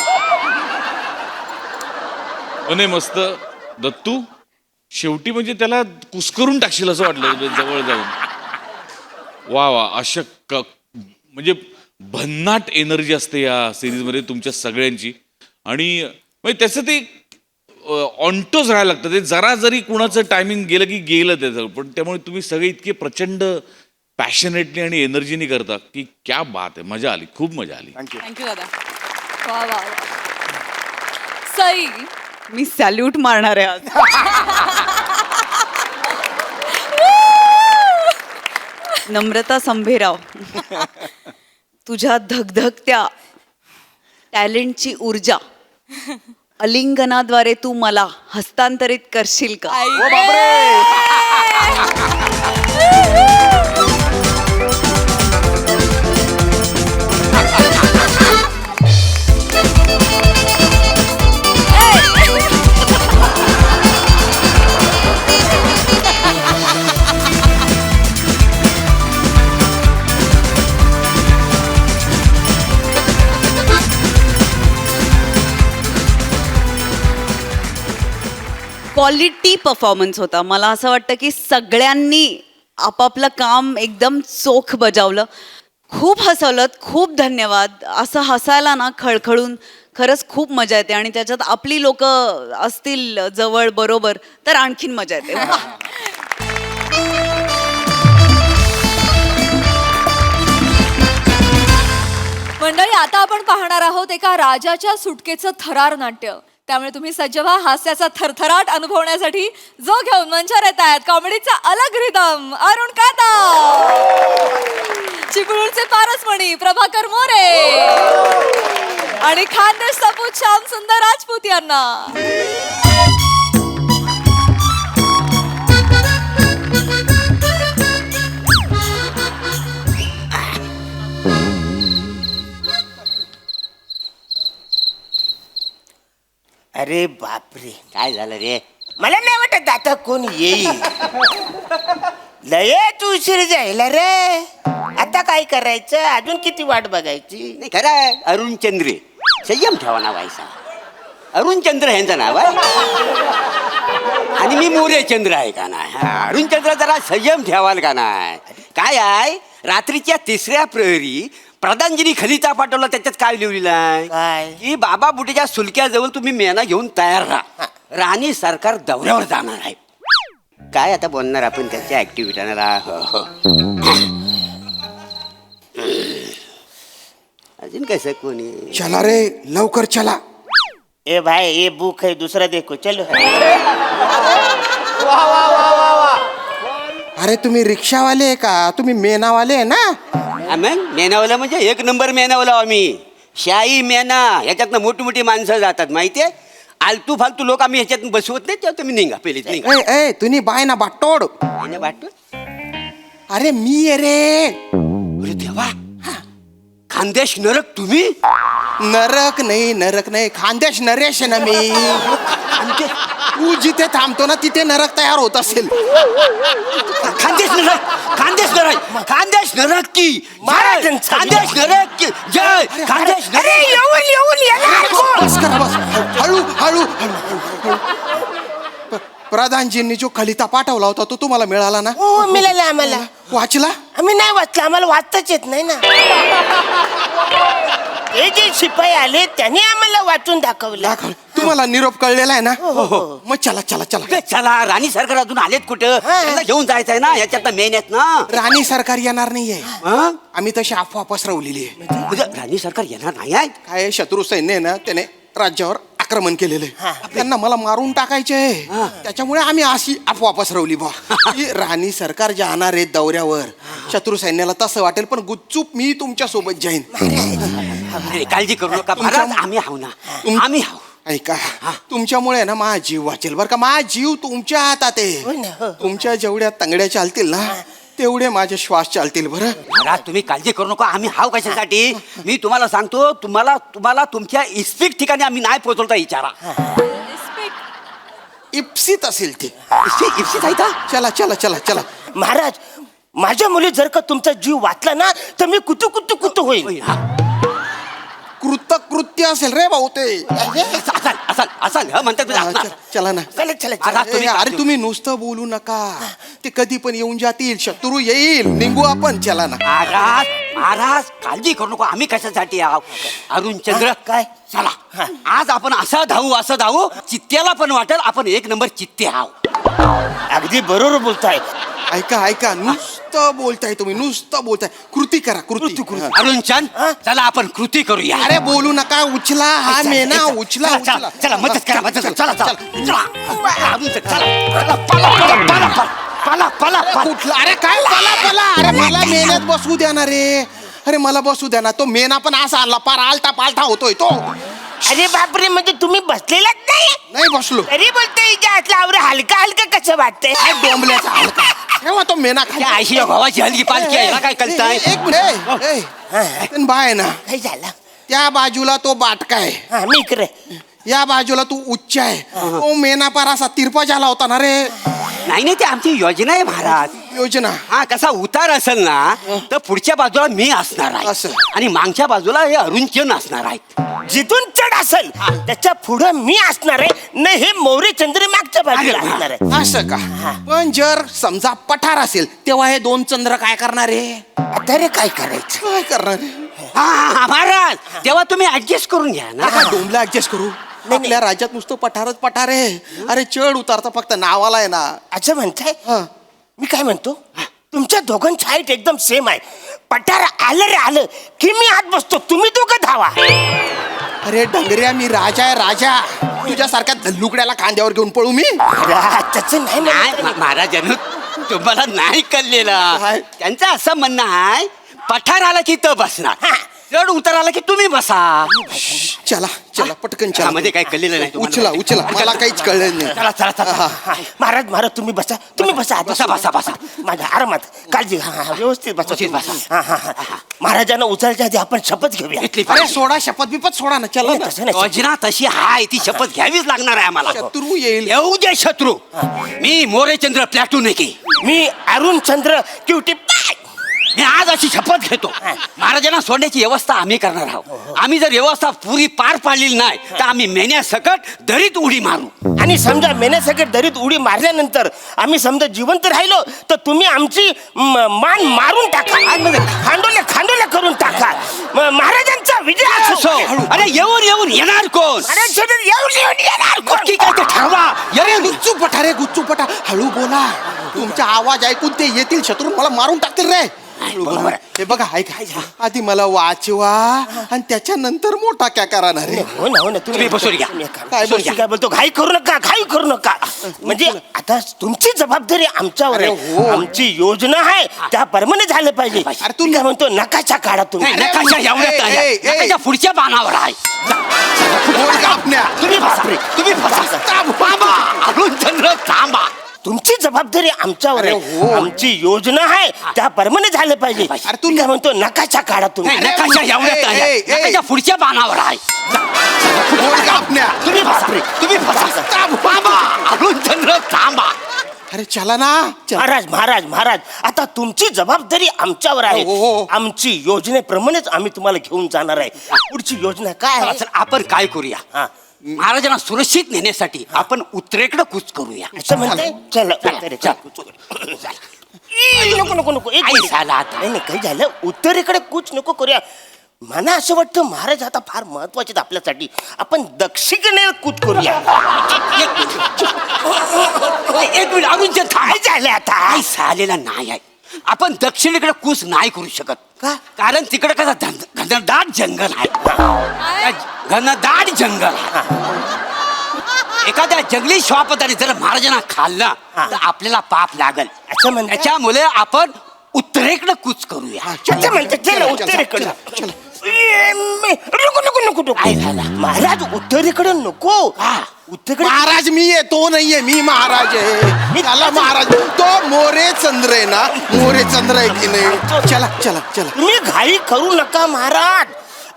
अने मस्त. दत्तू शेवटी म्हणजे त्याला कुस्करून टाकशील असं वाटलं जवळ जाऊन. वा वा, म्हणजे भन्नाट एनर्जी असते या सिरीजमध्ये तुमच्या सगळ्यांची. आणि म्हणजे त्याचं ते ऑन्टोच राहायला लागतं. ते जरा जरी कुणाचं टायमिंग गेलं की गेलं त्याचं. पण त्यामुळे तुम्ही सगळे इतके प्रचंड पॅशनेटली आणि एनर्जीनी करता की क्या बात आहे. मजा आली, खूप मजा आली. थँक्यू. थँक्यू दादा. वा वा वा. सई. मी सॅल्यूट मारणार आहे आज. नम्रता संभेराव, तुझ्या धगधगत्या टॅलेंटची ऊर्जा अलिंगनाद्वारे तू मला हस्तांतरित करशील का? ओ बापरे. क्वालिटी परफॉर्मन्स होता. मला असं वाटतं की सगळ्यांनी आपापलं काम एकदम चोख बजावलं. खूप हसवलं. खूप धन्यवाद. असं हसायला ना खळखळून खरंच खूप मजा येते. आणि त्याच्यात आपली लोक असतील जवळ बरोबर तर आणखीन मजा येते. मंडळी, आता आपण पाहणार आहोत एका राजाच्या सुटकेचं थरार नाट्य. त्यामुळे तुम्ही सज्ज व्हा हास्याचा थरथराट अनुभवण्यासाठी. जो घेऊन मंचावर येत आहेत कॉमेडीचा अलग रिदम अरुण काता, चिपळूणचे पारसमणी प्रभाकर मोरे आणि खानदेश सपूत श्याम सुंदर राजपूत यांना. अरे बापरे, काय झालं रे? मला नाही वाटत आता कोण येईल. लयच उशीर जायला रे. आता काय करायचं? अजून किती वाट बघायची? नाही खरं आहे, अरुण चंद्रे. संयम ठेवा ना व्हायचा. अरुण चंद्र यांचं नाव आहे आणि मी मोरे चंद्र आहे का नाही. अरुण चंद्र जरा संयम ठेवाल का नाही. काय आहे, रात्रीच्या 3ऱ्या प्रहरी प्रधानजीनी खलिता पाठवला. त्याच्यात काय लिहिलेलं आहे काय? की बाबा बुटीच्या सुलक्याजवळ तुम्ही मेना घेऊन तयार राहा. राणी सरकार दौऱ्यावर जाणार आहे. काय आता बोलणार आपण त्याच्या ऍक्टिव्हिटीला. अजून कसं कोणी. चला रे लवकर चला. ए भाई, ये बुक है, दूसरा देखो, चलो. अरे तुम्ही रिक्षावाले आहे का? तुम्ही मेनावाले आहे ना? मग मेनावाला म्हणजे 1 नंबर मेनावाला आम्ही. शाही मेना ह्याच्यातनं मोठी मोठी माणसं जातात माहितीये. आलतू फालतू लोक आम्ही ह्याच्यातून बसवत नाही. तेव्हा तुम्ही निघा पहिलीच निघा. ए तुम्ही बाय ना बाटोड. मेना वाटतो. अरे मी आहे रे. अरे देवा, खानदेश नरक तुम्ही. नरक नाही खानदेश नरेश आहे ना मी. तू जिथे थांबतो ना तिथे नरक तयार होत असेल. खानदेश नरक, खानदेश नरक, खानदेश नरक की जय. खानदेश नरक की जय. खानदेश नरक. बस करा बस. हळू हळू हळू. प्रधानजींनी जो खलिता पाठवला होता तो तुम्हाला मिळाला ना? हो, मिळालं आम्हाला. वाचला? आम्ही नाही वाचलं, आम्हाला वाचताच येत नाही ना. हे जे शिपाई आले त्यांनी आम्हाला वाचून दाखवलं. तुम्हाला निरोप कळलेला आहे ना? मग चला चला चला. चला, राणी सरकार अजून आलेत कुठं? त्यांना घेऊन जायचंय ना. याच्यात मेन आहेत ना. राणी सरकार येणार नाहीये. हं? आम्ही तशी अफवा पसरवलेली आहे. म्हणजे राणी सरकार येणार नाही आहेत. काय शत्रू सैन्य आहे ना त्याने राज्यावर आक्रमण केलेलं आहे. त्यांना मला मारून टाकायचे आहे. त्याच्यामुळे आम्ही अशी अफवा पसरवली बा की राणी सरकार जाणार आहे दौऱ्यावर. शत्रू सैन्याला तसं वाटेल पण गुपचूप मी तुमच्या सोबत जाईन. अरे, काळजी करू नका महाराज, आम्ही आहो ना. आम्ही आहो. ऐका, तुमच्यामुळे ना माझा जीव वाचेल बरं का. माझा जीव तुमच्या हातात आहे. तुमच्या जेवढ्या तंगड्या चालतील ना तेवढे माझे श्वास चालतील बरं. महाराज तुम्ही काळजी करू नका. आम्ही हाव कशासाठी. मी तुम्हाला सांगतो, तुम्हाला तुमच्या इस्पिक ठिकाणी आम्ही नाही पोहोचवता. विचारा. इप्सित असेल ते. इप्सित आहे का? चला चला चला चला. महाराज, माझ्या मुली जर का तुमचा जीव वाचला ना तर मी कुतू कुतू कुतू होईल. कृत्य असेल रे भाऊ ते. असाल म्हणतात तुम्ही असणार. चला ना. चला चला महाराज, तुम्ही अरे तुम्ही नुसतं बोलू नका. ते कधी पण येऊन जातील. शत्रू येईल. निघू आपण. चला ना. महाराज काळजी करू नको. आम्ही कशासाठी आहो. अरुण चंद्र काय? चला, आज आपण असं धावू चित्त्याला पण वाटेल आपण 1 नंबर चित्ते आहो. अगदी बरोबर बोलताय. ऐका नुसतं बोलताय तुम्ही. नुसतं बोलताय. कृती करा. कृती. अरुण चंद, चला आपण कृती करूया. अरे बोलू नका. उचला हा मेना. उचला उचला. चला मदत करा. चला अरुण चंद, चला. पला. कुठला? अरे काय पला. अरे मला मेन्यात बसू द्या ना रे. अरे मला बसू द्या ना. तो मेना पण असा लपार आलता पालथा होतोय तो. अरे बापरे, म्हणजे तुम्ही बसलेलाच नाही बसलो. तरी बोलतोय हलका हलका कसं वाटतंय. डोंबल्याचा हलका. तेव्हा तो मेना खाली. आयशी भावाची हलकी पालखी आहे. याला काय कळताय. एक मिनिट. बाय ना. काय झालं? त्या बाजूला तो बाटका आहे. हा, मी इकडे. या बाजूला तू उच्च आहे. तो मेना पार असा तिरपा झाला होता ना रे. नाही ती आमची योजना आहे महाराज. योजना? हा, कसा उतार असेल ना तर पुढच्या बाजूला मी असणार आहे असं. आणि मागच्या बाजूला हे अरुण चंद असणार आहेत. जिथून चढ असेल त्याच्या पुढं मी असणार आहे. नाही, हे मोरे चंद्र मागच्या बाजूला अरे, असणार आहे. असं का? पण जर समजा पठार असेल तेव्हा हे 2 चंद्र काय करणार आहे? आता रे काय करायचं? काय करणार आहे? हा महाराज, तेव्हा तुम्ही ऍडजस्ट करून घ्या ना. काय डोंबला ऍडजस्ट करू? आपल्या राज्यात नुसतं पठारच पठार आहे. अरे चढ उतारता फक्त नावाला आहे ना. असं म्हणताय? हा. मी काय म्हणतो, तुमच्या दोघांची हाईट एकदम सेम आहे. पठार आलं की मी आत बसतो, तुम्ही दोघं धावा. अरे डंगऱ्या, मी राजा आहे राजा. तुझ्यासारख्या धल्लुकड्याला खांद्यावर घेऊन पळू मी? त्याचं नाही म्हणत मी. महाराजांनो, तुम्हाला नाही कळलेलं. काय? त्यांचं असं म्हणणं आहे, पठार आला की तो बसणार चढ उतर आला की तुम्ही बसा. चला चला पटकन चला. मध्ये काही कळलेलं नाही तुम्हाला. उचला मला काहीच कळलं नाही. चला चला चला. महाराज महाराज तुम्ही बसा आधी. बसा, बसा, बसा. माझ्या आरामात काळजी. हा व्यवस्थित बसा. व्यवस्थित बसा. हा. महाराजांना उचलायच्या आधी आपण शपथ घेऊया. इथली अरे सोडा शपथ बिपत सोडा ना. चला ना. तसं नाही. योजना तशी हाय, ती शपथ घ्यावीच लागणार आहे आम्हाला. शत्रू येईल. येऊ दे शत्रू. मी मोरेचंद्र प्लॅटून की मी अरुण चंद्र क्युटी. मी आज अशी शपथ घेतो, महाराजांना सोडण्याची व्यवस्था आम्ही करणार आहोत. आम्ही जर व्यवस्था पुरी पार पाडली नाही तर आम्ही मेण्यासकट दरीत उडी मारू. आणि समजा मेण्यासकट दरीत उडी मारल्यानंतर आम्ही समजा जिवंत राहिलो तर तुम्ही आमची मान मारून टाका. खांडोल्या करून टाका. महाराजांचा विजय असो. अरे येऊन येणार कोण? येऊन येणार कोण? नक्की काय ते ठरवा. अरे गुच्चू पटा हळू बोला. तुमचा आवाज ऐकून ते येतील शत्रू मला मारून टाकतील रे. बरोबर आहे. हे बघा ऐका आधी मला वाचवा आणि त्याच्यानंतर मोठा क्या करणार रे. हो ना तुम्ही बसून घ्या. काय बोलतो? घाई करू नका. म्हणजे आता तुमची जबाबदारी आमच्यावर आहे. आमची योजना आहे त्याप्रमाणे झालं पाहिजे. अरे तू काय म्हणतो? नकाशा काढा तुम्ही. नाही, नकाशा एवढ्यात आहे. नकाशा पुढच्या पानावर आहे. तुम्ही बसा. थांबा. अरुण चंद्र थांबा. तुमची जबाबदारी आमच्यावर आहे. आमची योजना आहे त्याप्रमाणे झालं पाहिजे. अरे तू काय म्हणतो? नकाशा काढा तुम्ही. नाही, नकाशा एवढ्यात आहे. नकाशा पुढच्या पानावर आहे. तुम्ही बसा. थांबा. अरुण चंद्र थांबा. अरे चला ना. महाराज आता तुमची जबाबदारी आमच्यावर आहे. आमची योजनेप्रमाणेच आम्ही तुम्हाला घेऊन जाणार आहे. पुढची योजना काय आहे? आपण काय करूया? महाराजांना सुरक्षित नेण्यासाठी आपण उत्तरेकडे कूच करूया. असं म्हणताय? चल. नको. आई साला. नाही काही झालं. उत्तरेकडे कूच नको करूया. मला असं वाटतं महाराज आता फार महत्वाचे आहेत आपल्यासाठी. आपण दक्षिणेकडे कूच करूया. एक मिनिट अरुण चंद्र काय झालं आता? आई सालेला नाही आहे. आपण दक्षिणेकडे कूच नाही करू शकत. का? कारण तिकडे कसं घनदाट जंगल आहे. घनदाट जंगल आहे. एखाद्या जंगली श्वापदाने जर महाराजांना खाल्ला तर आपल्याला पाप लागल. असं म्हणताय? त्याच्यामुळे आपण उत्तरेकडे कूच करूया. अच्छा म्हणते चल उत्तरेकडे. नको. काय झालं? महाराज उत्तरेकडे नको. उत्तरेकडे महाराज मी आहे तो नाहीये. मी महाराज आहे. मी झाला महाराज. तो मोरे चंद्र आहे ना. मोरे चंद्र आहे की नाही. चला तुम्ही घाई करू नका महाराज.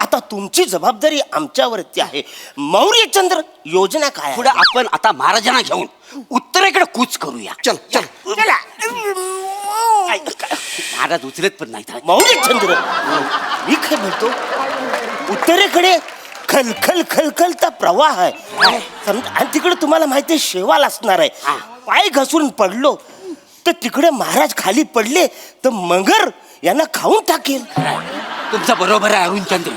आता तुमची जबाबदारी आमच्यावरती आहे. मौर्यचंद्र योजना काय पुढे आपण आता महाराजांना घेऊन उत्तरेकडे कूच करूया. चला महाराज उचलत पण नाही. मौर्यचंद्र मी काय म्हणतो? उत्तरेकडे खलखलचा प्रवाह आहे. आणि तिकडे तुम्हाला माहिती आहे शेवाल असणार आहे. पाय घसरून पडलो तर तिकडे महाराज खाली पडले तर मगर यांना खाऊन टाकेल. तुमचं बरोबर आहे अरुण चंद्र.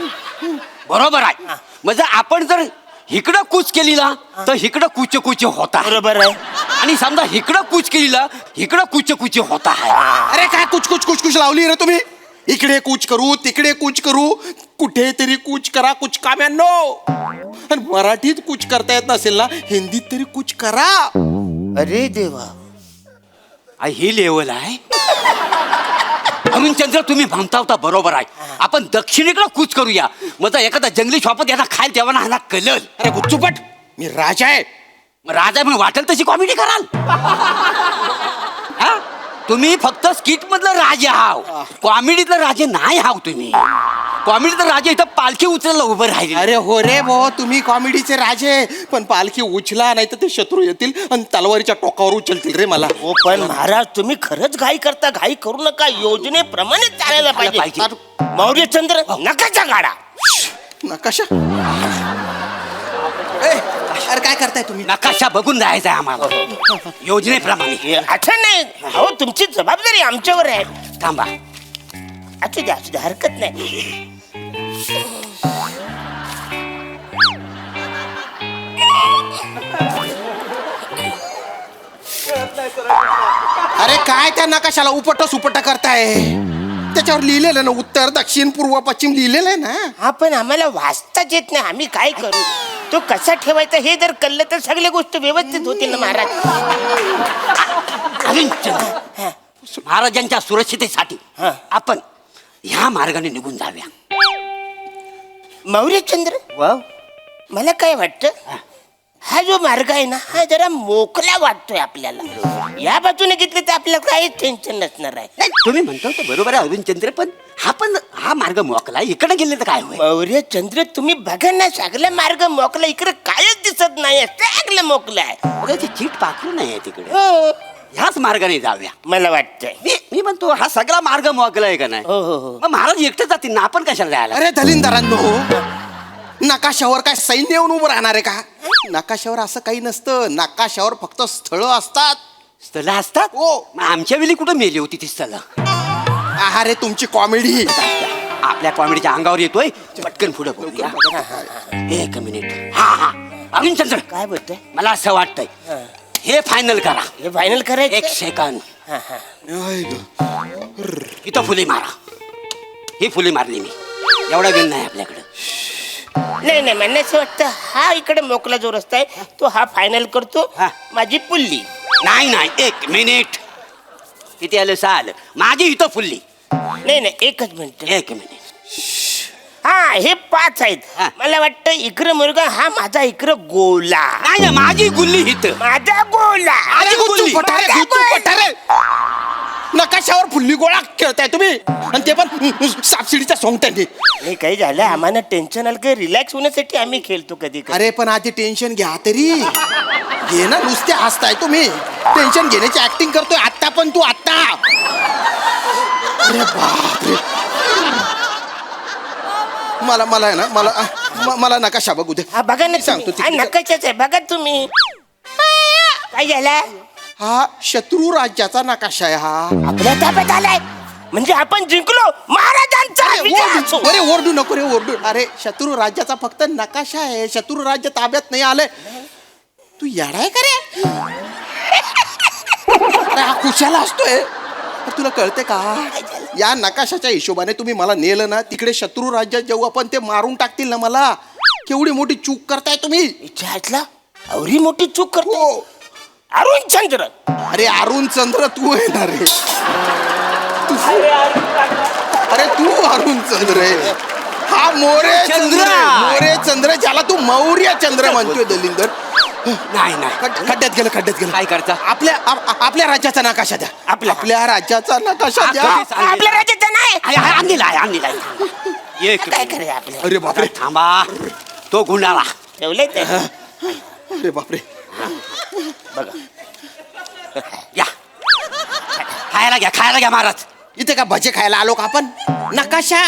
बरोबर आहे. म्हणजे आपण जर इकडं कूच केली ना तर इकडं कुच होता. बरोबर आहे. आणि समजा इकडं कूच केली ना इकडं कुच होता आहे. अरे काय कुछ लावली रे तुम्ही. इकडे कूच करू तिकडे कूच करू. कुठेतरी कूच करा कुछ काम्यांनो. आणि मराठीत कूच करता येत नसेल ना हिंदीत तरी कूच करा. अरे देवा. ही लेवल आहे. अरुण चंद्र तुम्ही म्हणता होता बरोबर आहे. आपण दक्षिणेकडे कूच करूया. मग एखादा जंगली श्वापत यांना खायला तेव्हा ह्याला कळल. अरे गुच्चूपट मी राजा आहे. राजा म्हणून वाटेल तशी कॉमेडी कराल. हा? तुम्ही फक्त स्किट मधलं राजे हाव. कॉमेडीतलं राजे नाही हाव तुम्ही. कॉमेडीतलं राजे इथं पालखी उचलायला उभं राहिले. अरे हो रे भाऊ तुम्ही कॉमेडीचे राजे. पण पालखी उचला नाही तर ते शत्रू येतील आणि तलवारीच्या टोकावर उचलतील रे मला. हो पण महाराज तुम्ही खरंच घाई करता. घाई करू नका. योजनेप्रमाणे चालायला पाहिजे. मौर्यचंद्र नकाशा काढा. नकाशा. अरे काय करताय तुम्ही? नकाशा बघून जायचं आहे आम्हाला योजनेप्रमाणे. अच्छा नाही. अहो तुमची जबाबदारी आमच्यावर आहे. थांबा. असू द्या हरकत नाही. अरे काय त्या नकाशाला उपट करताय. त्याच्यावर लिहिलेलं ना उत्तर दक्षिण पूर्व पश्चिम लिहिलेलं आहे ना. हा पण आम्हाला वाचताच येत नाही. आम्ही काय करू? तो कसा ठेवायचा हे जर कळलं तर सगळ्या गोष्टी व्यवस्थित होतील ना महाराज. अरुण चंद्र महाराजांच्या सुरक्षितेसाठी आपण ह्या मार्गाने निघून जाऊया. मौर्यचंद्र वाव मला काय वाटतं हा जो मार्ग आहे ना हा जरा मोकळा वाटतोय आपल्याला. या बाजूने घेतलं तर आपल्याला काहीच टेन्शन नसणार आहे. नाही तुम्ही म्हणतो ते बरोबर आहे अरुणचंद्र, पण हा मार्ग मोकला इकडे गेले तर काय होईल? मौर्यचंद्र तुम्ही बघा ना सगळा मार्ग मोकला, इकडे कायच दिसत नाही, सगळं मोकलं आहे. अरे ती चीट पाखरू नाही तिकडे, हो, ह्याच मार्गाने जाऊया. मला वाटतंय. मी म्हणतो हा सगळा मार्ग मोकला आहे का नाही? हो हो हो मग महाराज एकटे जातील ना, आपण कशाला जायला? अरे दलिंदरांनो, नकाशावर काय सैन्य येऊन उभं राहणार आहे का? नकाशावर असं काही नसतं. नकाशावर फक्त स्थळं असतात. स्थळ असतात? हो. मग आमच्या वेळी कुठं मेली होती ती स्थळ? अरे तुमची कॉमेडी. आपल्या कॉमेडीच्या अंगावर येतोय, पटकन पुढे बोलूया. एक मिनिट. हा अरुणचंद्र, काय बोलतोय? मला असं वाटतंय हे फायनल करा. हे फायनल करायचं? एक सेकंद. हा, हा. इथं फुले मारा. ही फुले मारली मी. एवढा वेळ नाही आपल्याकडे. नाही नाही मला असं वाटतं हा इकडे मोकला जो रस्ता आहे तो हा फायनल करतो. हा. माझी पुल्ली. नाही एक मिनिट. किती आलं? 6 आलं. माझी इथं फुलली. नाही नाही एकच मिनिट. एक मिनिट. हा हे 5 आहेत. हा. मला वाटतं इकडं मुलगा हा माझा इकडं गोला. नाही माझी गुल्ली इथं. माझा गोला. माझी गुल्ली. नकाशावर फुल्ली गोळा खेळताय तुम्ही, आणि ते पण सबसिडीच्या सोंगट्याने. नाही काही झालं आम्हाला टेन्शन आलं की रिलॅक्स होण्यासाठी आम्ही खेळतो कधी कधी. अरे पण आधी टेन्शन घ्या तरी. घे ना, नुसते हसताय तुम्ही. टेन्शन घेण्याची ऍक्टिंग करतोय आता पण तू आता. अरे बापरे. मला आहे ना, मला नकाशा बघू दे. हा बघा ना सांगतो तुम्ही. हा तिकडे. नकाशाच आहे बघा तुम्ही. काय झालं? हा शत्रू राज्याचा नकाशा आहे हा. आपल्या ताब्यात आलाय म्हणजे आपण जिंकलो. महाराजांचा विजय असो. अरे ओरडू नको रे, ओरडू. अरे शत्रू राज्याचा फक्त नकाशा आहे, शत्रू राज्य ताब्यात नाही आलंय. तू येडाय का रे? अरे हा कुशाला असतोय. अरे तुला कळते का, या नकाशाच्या हिशोबाने तुम्ही मला नेलं ना तिकडे शत्रू राज्यात जेव्हा पण ते मारून टाकतील ना मला, केवढी मोठी चूक करताय तुम्ही. इच्छा एवढी मोठी चूक करतो हो. अरुणचंद्र. अरे अरुण चंद्र तू आहे ना रे. अरे तू अरुण चंद्र आहे. हा मोरे चंद्र आहे. मोरे चंद्र ज्याला तू मौर्य चंद्र म्हणतोय दलिंदर. नाही खड्ड्यात गेलं. काय करता? आपल्या राज्याचा नकाशा द्या. आपल्या राज्याचा नकाशा द्या. आपल्या राज्याचा नाही. आणलेला. एक काय करे आपल्या. अरे बापरे. थांबा. तो गुन्हाला ठेवलंय ते. अरे बापरे. बघा या. खायला घ्या महाराज. इथे का भजे खायला आलो का आपण? नकाशा.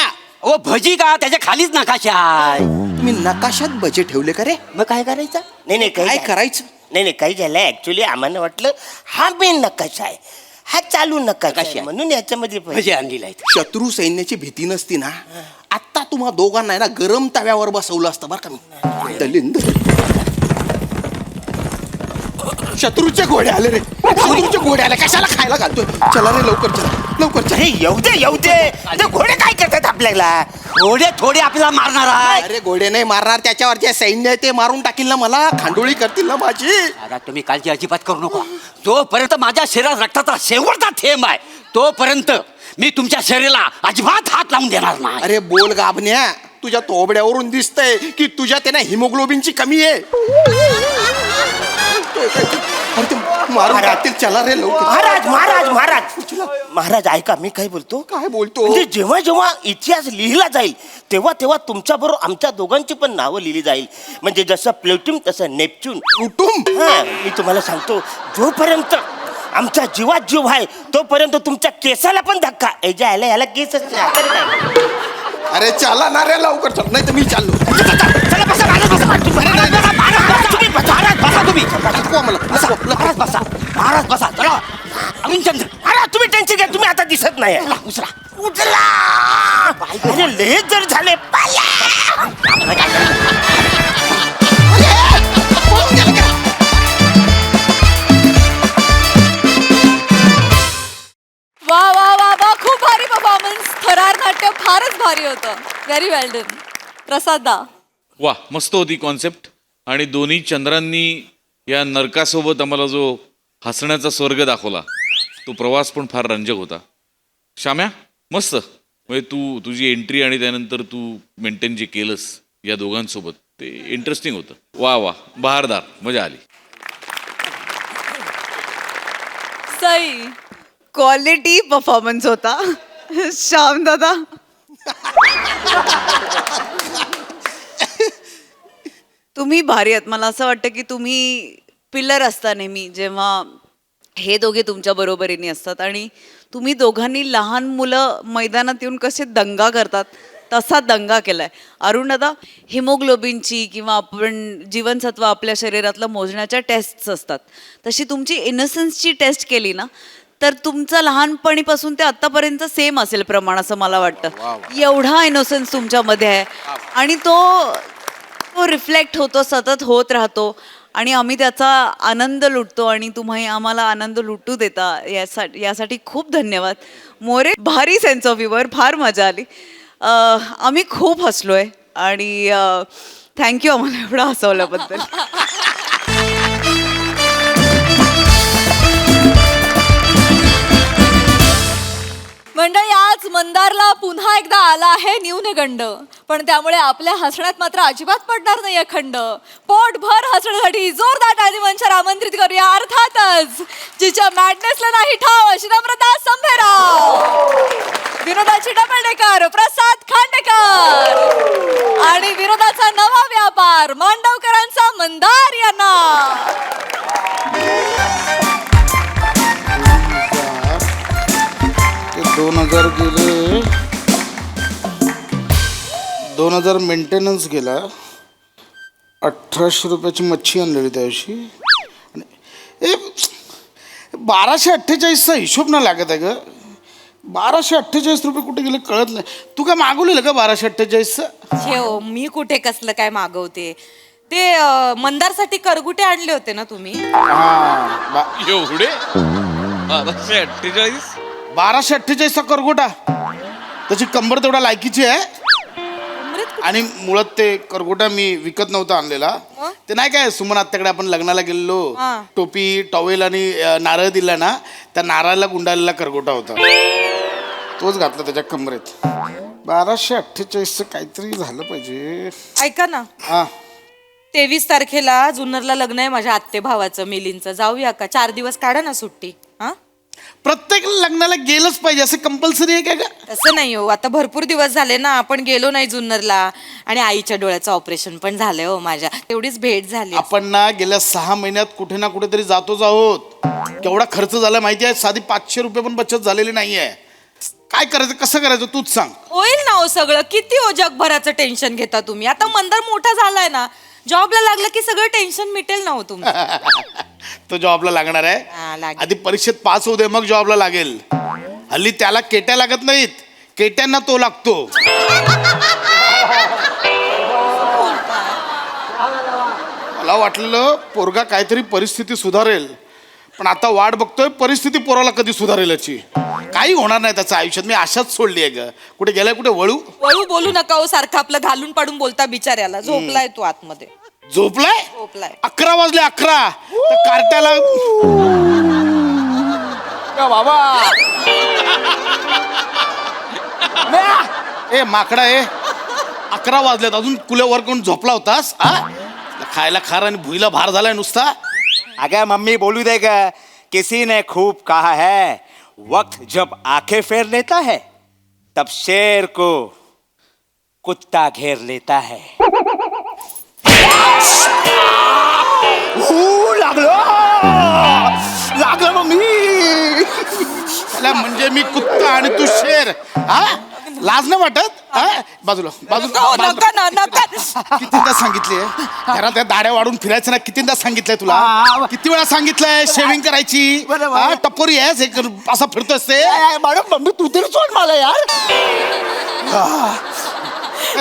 ओ भजी का, त्याच्या खालीच नकाशा आहे. तुम्ही नकाशात भजे ठेवले का रे? मग काय करायचं? नाही काय करायचं? नाही काही झालं ऍक्च्युली आम्हाला वाटलं हा मेन नकाशा आहे, हा चालू नकाशा आहे, म्हणून याच्यामध्ये भजी आणलेला आहे. शत्रू सैन्याची भीती नसती ना, आता तुम्हा दोघांना आहे ना गरम तव्यावर बसवलं असतं बरं का मी. दलिंदर. शत्रूचे घोडे आले रे. शत्रूचे घोडे आले. कशाला खायला घालतोय? चला रे लवकर चला. अरे येऊ दे ते घोडे काय करतात आपल्याला. थोडे थोडे आपल्याला मारणार आहे. अरे घोडे नाही मारणार, त्याच्यावर जे सैन्य आहे ते मारून टाकील ना मला, खांडोळी करतील ना माझी. आता तुम्ही काळजी अजिबात करू नका. जोपर्यंत माझ्या शरीरात रक्ताचा शेवटचा थेंब आहे तोपर्यंत मी तुमच्या शरीराला अजिबात हात लावून देणार नाही. अरे बोल गाबन्या, तुझ्या तोबड्यावरून दिसतंय की तुझ्या त्याने हिमोग्लोबिनची कमी आहे. अरे ते मारून टाकतील. चला रे लवकर. महाराज ऐका मी काय बोलतो. काय बोलतो? म्हणजे जेव्हा जेव्हा इतिहास लिहिला जाईल तेव्हा तेव्हा तुमच्या बरोबर आमच्या दोघांची पण नावं लिहिली जाईल. म्हणजे जसं प्लुटून तसं नेपच्यून. कुटुंब. हा मी तुम्हाला सांगतो, जोपर्यंत आमच्या जीवात जीव आहे तोपर्यंत तुमच्या केसाला पण धक्का. याला केसच नाही. अरे चला ना रे लवकर चल, नाही तर मी चाललो. चला बसा महाराज, बसा तुम्ही महाराज बसा चला. अरुणचंद्र महाराज तुम्ही टेन्शन घ्या, तुम्ही आता दिसत नाही. उचला. अरे लय जर झाले वा वा वा वा, खूप भारी परफॉर्मन्स. थरार नाट्य फारच भारी होतं. व्हेरी वेल डन. प्रसाद दा. वा मस्त होती कॉन्सेप्ट. आणि दोन्ही चंद्रांनी या नरकासोबत आम्हाला जो हसण्याचा स्वर्ग दाखवला तो प्रवास पण फार रंजक होता. श्याम्या मस्त. म्हणजे तू तुझी एंट्री आणि त्यानंतर तू मेंटेन जे केलंस या दोघांसोबत ते इंटरेस्टिंग होतं. वा वा, बहारदार, मजा आली. सई. क्वालिटी परफॉर्मन्स होता श्याम दादा. तुम्ही भारी आहात. मला असं वाटतं की तुम्ही पिलर असता नेहमी जेव्हा हे दोघे तुमच्या बरोबरीने असतात, आणि तुम्ही दोघांनी लहान मुलं मैदानात येऊन कसे दंगा करतात तसा दंगा केलाय. अरुण दादा, हिमोग्लोबिनची किंवा आपण जीवनसत्व आपल्या शरीरातलं मोजण्याच्या टेस्ट्स असतात, तशी तुमची इनोसन्सची टेस्ट केली ना तर तुमचं लहानपणीपासून ते आत्तापर्यंत सेम असेल प्रमाण असं मला वाटतं. एवढा इनोसन्स तुमच्यामध्ये आहे आणि तो रिफ्लेक्ट होतो, सतत होत राहतो, आणि आम्ही त्याचा आनंद लुटतो आणि तुम्ही आम्हाला आनंद लुटू देता. यासाठी खूप धन्यवाद. मोरे, भारी सेन्स ऑफ ह्युमर, फार मजा आली. आम्ही खूप हसलोय आणि थँक्यू आम्हाला एवढं हसवल्याबद्दल. मंडळी, आज मंदारला पुन्हा एकदा आला आहे न्यूनगंड, पण त्यामुळे आपल्या हसण्यात मात्र अजिबात पडणार नाही खंड. पोटभर हसण्यासाठी जोरदार टाळी मंचावर आमंत्रित करूया अर्थातच जिच्या मॅडनेसला नाही ठाव अशी नम्रता संभेराव, विनोदाची डबलडेकर प्रसाद खांडेकर आणि विनोदाचा नवा व्यापार मांडवकरांचा मंदार यांना. 2000 गेले, 2000 मेंटेनन्स गेला, 1800 रुपयाची मच्छी आणलेली त्या दिवशी. 1248चा हिशोब ना लागत आहे ग. 1248 रुपये कुठे गेले कळत नाही. तू काय मागवलेलं का 1248चं? हो, मी कुठे कसलं काय मागवते. ते मंदारसाठी करगुटे आणले होते ना तुम्ही. एवढे 1248? 1248चा करगोटा, त्याची कंबर तेवढा लायकीची आहे. आणि मुळात ते करगोटा मी विकत नव्हता आणलेला. ते नाही काय सुमन आत्याकडे आपण लग्नाला गेलेलो, टोपी टॉवेल आणि नारळ दिला ना, त्या नारळाला गुंडाळलेला करगोटा होता, तोच घातला त्याच्या कमरेत. 1248चं काहीतरी झालं पाहिजे. ऐका ना, 23 तारखेला जुन्नरला लग्न आहे माझ्या आत्ते भावाचं मिलींचं. जाऊया का? 4 दिवस काढा ना सुट्टी. प्रत्येक लग्नाला गेलंच पाहिजे असं कंपल्सरी आहे काय का? तसं नाही हो, आता भरपूर दिवस झाले ना आपण गेलो नाही जुन्नरला, आणि आईच्या डोळ्याचं ऑपरेशन पण झालंय हो माझ्या, तेवढीच भेट झाली. आपण ना गेल्या 6 महिन्यात कुठे ना कुठेतरी जातोच आहोत. केवढा खर्च झाला माहिती आहे? साधी 500 रुपये पण बचत झालेली नाहीये. काय करायचं, कसं करायचं तूच सांग. होईल ना हो सगळं. किती हो जगभराचं टेन्शन घेता तुम्ही. आता मंदार मोठा झालाय ना, जॉबला लागलं की सगळं टेन्शन मिटेल ना हो तुमचं. तो जॉबला लागणार आहे. आधी परीक्षेत पास होऊ दे, मग जॉबला लागेल. हल्ली त्याला केट्या लागत नाहीत, केट्यांना तो लागतो. मला वाटलेलं पोरगा काहीतरी परिस्थिती सुधारेल, पण आता वाट बघतोय परिस्थिती पोराला कधी सुधारेल याची. काही होणार नाही त्याच्या आयुष्यात. मी आशाच सोडली आहे ग. कुठे गेलाय, कुठे वळू बोलू नका हो सारखं. आपलं घालून पाडून बोलता बिचाऱ्याला. झोपलाय तो आतमध्ये. झोपलाय? 11 वाजले, 11. त्या कार्ट्याला बाबा ए माकडा, 11 वाजलेत, अजून कुल्यावर कोण झोपला होतास? खायला खार आणि भुईला भार झालाय नुसता. अगर मम्मी बोलू देगा, किसी ने खूब कहा है, वक्त जब आंखें फेर लेता है तब शेर को कुत्ता घेर लेता है. लागलं मम्मी. म्हणजे मी कुत्ता आणि तू शेर? लाज नाही वाटत? बाजूला कितीदा सांगितले घरात त्या दाड्या वाढून फिरायचं ना? कितीदा सांगितलंय तुला? किती वेळा सांगितलंय शेविंग करायची? टपोरी आहे असा फिरतोस ते? मॅडम मम्मी तू तरी सोड मला यार.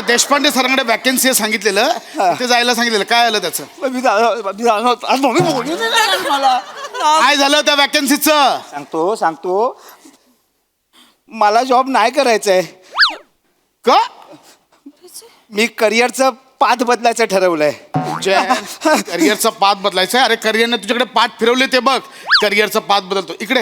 देशपांडे सरांकडे वॅकन्सी सांगितलेलं, ते जायला सांगितलेलं. काय आलं त्याचं? काय झालं त्या वॅकन्सीचं? सांगतो मला जॉब नाही करायचंय. का? मी करिअरचं पाथ बदलायचं ठरवलंय. करिअरचा पाथ बदलायचा? अरे करिअरने तुझ्याकडे पाठ फिरवले ते बघ. करिअरचा पाथ बदलतो. इकडे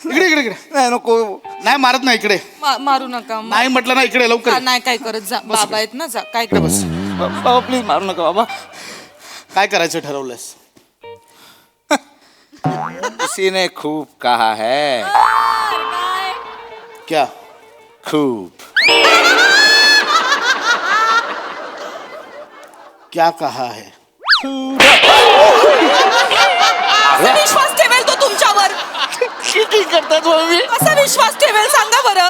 इकडे इकडे इकडे. नाही नको, नाही मारत नाही. इकडे मारू नका. नाही म्हटलं ना, इकडे लवकर. नाही काय करत जा, बाबा आहेत ना. जा काय कर. बस बाबा प्लीज मारू नका बाबा. काय करायचं ठरवलंयस? किसी ने खूप कहा है. क्या? खूप. क्या कहा है? कसा विश्वास ठेवेल तो तुमच्यावर? किती करतात मम्मी. कसा विश्वास ठेवेल सांगा बरं.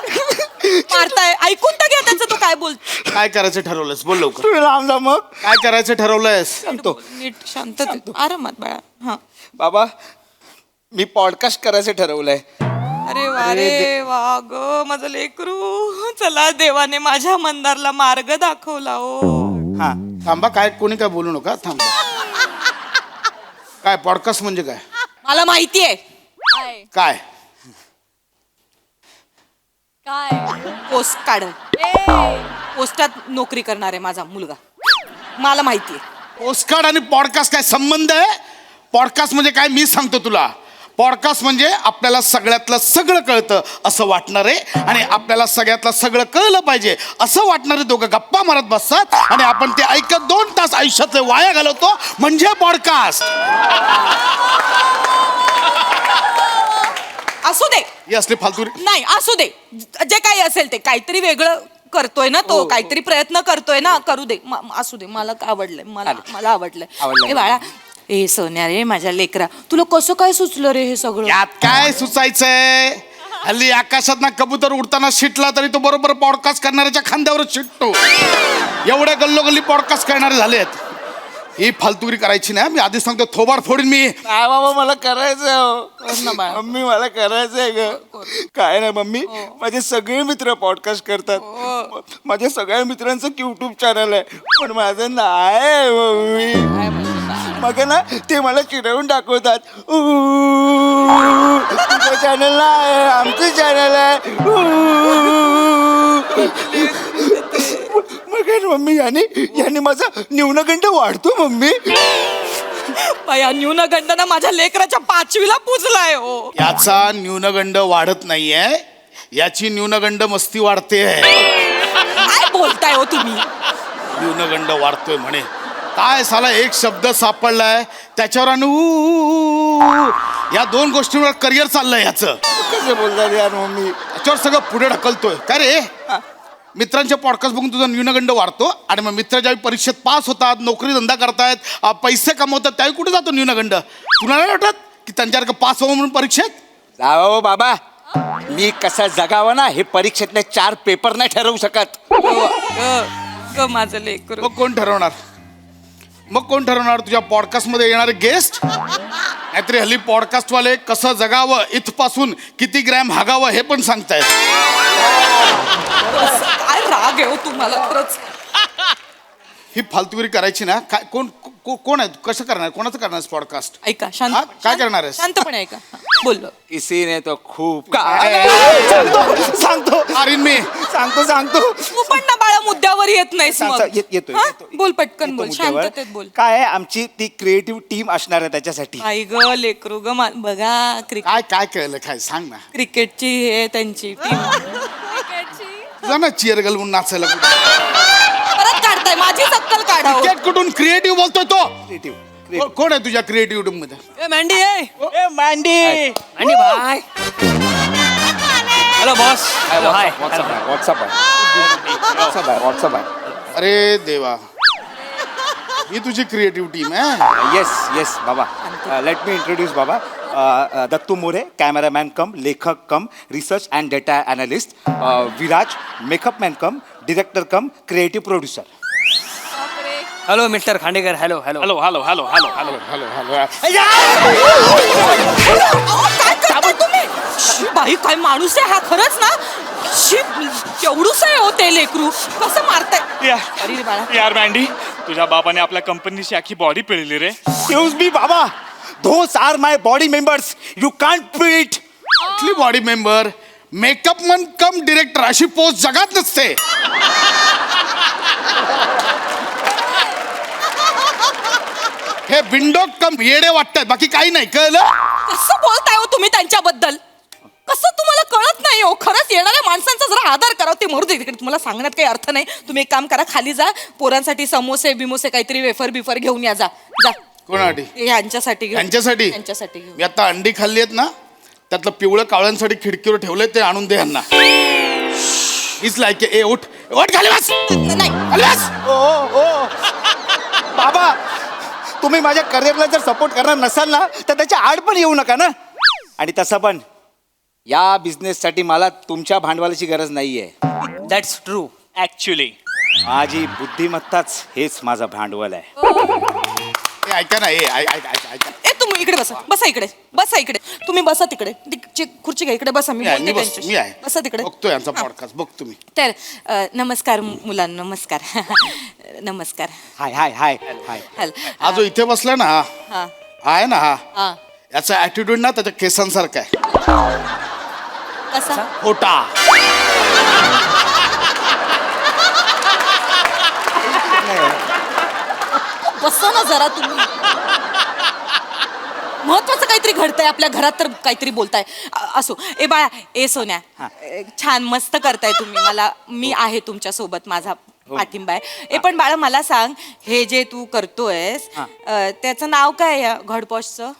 मारताय, ऐकून तर घ्या त्याचं तो काय बोल. काय करायचं ठरवलंयस? बोल लवकर. तुम्ही लांब जा मग. काय करायचं ठरवलंयस? सांगतो. नीट शांत आरामात बाळा. हा. बाबा मी पॉडकास्ट करायचं ठरवलंय. अरे वा रे वा ग माझं लेकरू. चला देवाने माझ्या मंदारला मार्ग दाखवला ओ. हा थांबा. काय कोणी काय बोलू नका. थांबा. काय पॉडकास्ट म्हणजे काय? मला माहितीये काय? काय पोस्ट काढ. पोस्टात नोकरी करणार आहे माझा मुलगा. मला माहितीये. पोस्टकार्ड आणि पॉडकास्ट काय संबंध आहे? पॉडकास्ट म्हणजे काय मी सांगतो तुला. पॉडकास्ट म्हणजे आपल्याला सगळ्यातलं सगळं कळतं असं वाटणार आहे आणि आपल्याला सगळ्यातलं सगळं कळलं पाहिजे असं वाटणारे दोघं गप्पा मारत बसतात आणि आपण ते ऐकत 2 तास आयुष्यातले वाया घालवतो म्हणजे पॉडकास्ट. असू दे. ही असली फालतू. नाही असू दे. जे काही असेल ते काहीतरी वेगळं करतोय ना तो. काहीतरी प्रयत्न करतोय ना. करू दे. असू दे. मला आवडलंय. मला आवडलंय. ए बाळा ए सोन्या रे माझ्या लेकरा तुला कसं काय सुचलं रे हे सगळं? यात काय सुचायचंय? हल्ली आकाशात ना कबूतर उडताना शिटला तरी तो बरोबर पॉडकास्ट करणाऱ्याच्या खांद्यावरच शिटतो. एवढ्या गल्लोगल्ली पॉडकास्ट करणारे झालेत. ही फालतुगिरी करायची नाही. मी आधीच सांगतो थोबाड फोडीन मी. नाही बाबा मला करायचंय. मम्मी मला करायचंय ग. काय नाही मम्मी माझे सगळे मित्र पॉडकास्ट करतात. माझ्या सगळ्या मित्रांचं युट्यूब चॅनल आहे पण माझं नाही मम्मी. मग ना ते मला चिडवून दाखवतात. तुझं चॅनल नाही आमचं चॅनल आहे. मग मम्मी याने माझा न्यूनगंड वाढतो मम्मी. या न्यूनगंडानं माझ्या लेकराच्या 5वीला पुजलाय हो. याचा न्यूनगंड वाढत नाहीये. याची न्यूनगंड मस्ती वाढते. काय बोलताय हो तुम्ही? न्यूनगंड वाढतोय म्हणे. काय साला एक शब्द सापडलाय त्याच्यावर आणि या 2 गोष्टींवर करिअर चाललंय याचं. कसं बोलतात यार मम्मी. त्याच्यावर सगळं पुढे ढकलतोय. काय रे मित्रांच्या पॉडकास्ट बघून तुझा न्यूनगंड वाढतो आणि मग मित्र ज्यावेळी परीक्षेत पास होतात नोकरी धंदा करतायत पैसे कमवतात त्यावेळी कुठे जातो न्यूनगंड? तुला नाही वाटत की त्यांच्यासारखं पास व्हावं म्हणून परीक्षेत? जाओ बाबा मी कसं जगावं ना हे परीक्षेतले 4 पेपर नाही ठरवू शकत. ग माझं लेकरू. मग कोण ठरवणार? मग कोण ठरवणार? तुझ्या पॉडकास्टमध्ये येणारे गेस्ट? नाहीतरी हल्ली पॉडकास्टवाले कसं जगावं इथपासून किती ग्रॅम हागावं हे पण सांगतायत. काय राग आहे हो तुम्हाला खरंच. ही फालतुगिरी करायची ना. काय कोण आहे? कसं करणार? कोणाचं करणार पॉडकास्ट? ऐका शांत. काय करणार आहेस? शांतपणे ऐका. बोललो किसी ने तो खूप सांगतो अरे मी सांगतो तू पण ना बाळा मुद्द्यावर येत नाहीस मग. येतोय हा? बोल पटकन बोल. शांततेत बोल. काय आहे आमची ती क्रिएटिव्ह टीम असणार आहे त्याच्यासाठी. आई ग लेकरू ग बघा काय कळलं? काय सांग ना. क्रिकेटची हे त्यांची टीम. जा ना चिअर गर्ल म्हणून नाचायला. परत काढताय माझी सक्कल काढा. क्रिकेट कुठून क्रिएटिव्ह बोलतोय तो? कोण आहे तुझ्या क्रिएटिव्ह टीम मध्ये? मँडी आहे. मांडी bye. Hello boss. Hello hi. What's up आहे. अरे देवा ही तुझी क्रिएटिव्ह टीम आहे. येस बाबा. लेट मी इंट्रोड्यूस बाबा. दत्तू मोरे कॅमेरामॅन कम लेखक cum research and data analyst. Viraj makeup man cum director cum creative producer. Hello mister Khandekar. Hello hello hello hello hello hello hello काय करताय तुम्ही? शी, बाई काय माणूस आहे हा खरंच ना. शी केवढूच आहे हो ते लेकरू. कसं मारताय? अरे रे बाळा. यार मँडी तुझ्या बाबाने आपल्या कंपनीची आखी बॉडी पिळली रे. एक्सक्यूज मी बाबा. Those are my body members. You can't beat. कुठली बॉडी मेंबर? मेकअप मन कम डिरेक्टर अशी पोस्ट जगात नसते. हे विंडो कम येडे वाटतात बाकी काही नाही. कळलं? कसं बोलताय हो तुम्ही त्यांच्याबद्दल? कसं तुम्हाला कळत नाही हो? खरंच येणाऱ्या माणसांचा जरा आदर करा. ते मरू दे तिकडे, तुम्हाला सांगण्यात काही अर्थ नाही. तुम्ही एक काम करा, खाली जा, पोरांसाठी समोसे बिमोसे काहीतरी वेफर बिफर घेऊन या. जा जा. कोणासाठी? यांच्यासाठी घेऊन. यांच्यासाठी? यांच्यासाठी घेऊन. मी आता अंडी खाल्ली आहेत ना, त्यातलं पिवळं कावळ्यांसाठी खिडकीवर ठेवलंय, ते आणून दे यांना. हीच लायकी. ए उठ उठ, खाली बस. नाही खाली बस. ओ बाबा, तुम्ही माझ्या करिअरला जर सपोर्ट करणार नसाल ना, तर त्याच्या आड पण येऊ नका ना. आणि तसं पण या बिझनेससाठी मला तुमच्या भांडवलाची गरज नाहीये. That's true. ऍक्च्युली माझी बुद्धिमत्ताच हेच माझं भांडवल आहे. ए, ऐका ना. ऐका. ए तुम्ही इकडे बसा. बसा इकडे. बसा इकडे. तुम्ही बसा तिकडे. खुर्ची घ्या, इकडे बसा. मी बोलते मी त्यांच्याशी. आहे. बसा तिकडे. बघतो यांचा पॉडकास्ट, बघतो मी. तर नमस्कार मुलांना. नमस्कार. नमस्कार. हाय हाय हाय हाय. हॅल. हा जो इथे बसला ना, हा हा हा आहे ना, हा हा. याचा ऍटिट्यूड ना त्याच्या केसांसारखा आहे. कसा? खोटा. बसा ना जरा तुम्ही. महत्वाचं काहीतरी घडतंय आपल्या घरात, तर काहीतरी बोलताय. असो. ए बाळा, ए सोन्या, छान मस्त करताय तुम्ही. मी आहे तुमच्या सोबत, माझा पाठिंबा आहे. ए पण बाळा मला सांग, हे जे तू करतोयस त्याचं नाव काय या घडपॉशचं?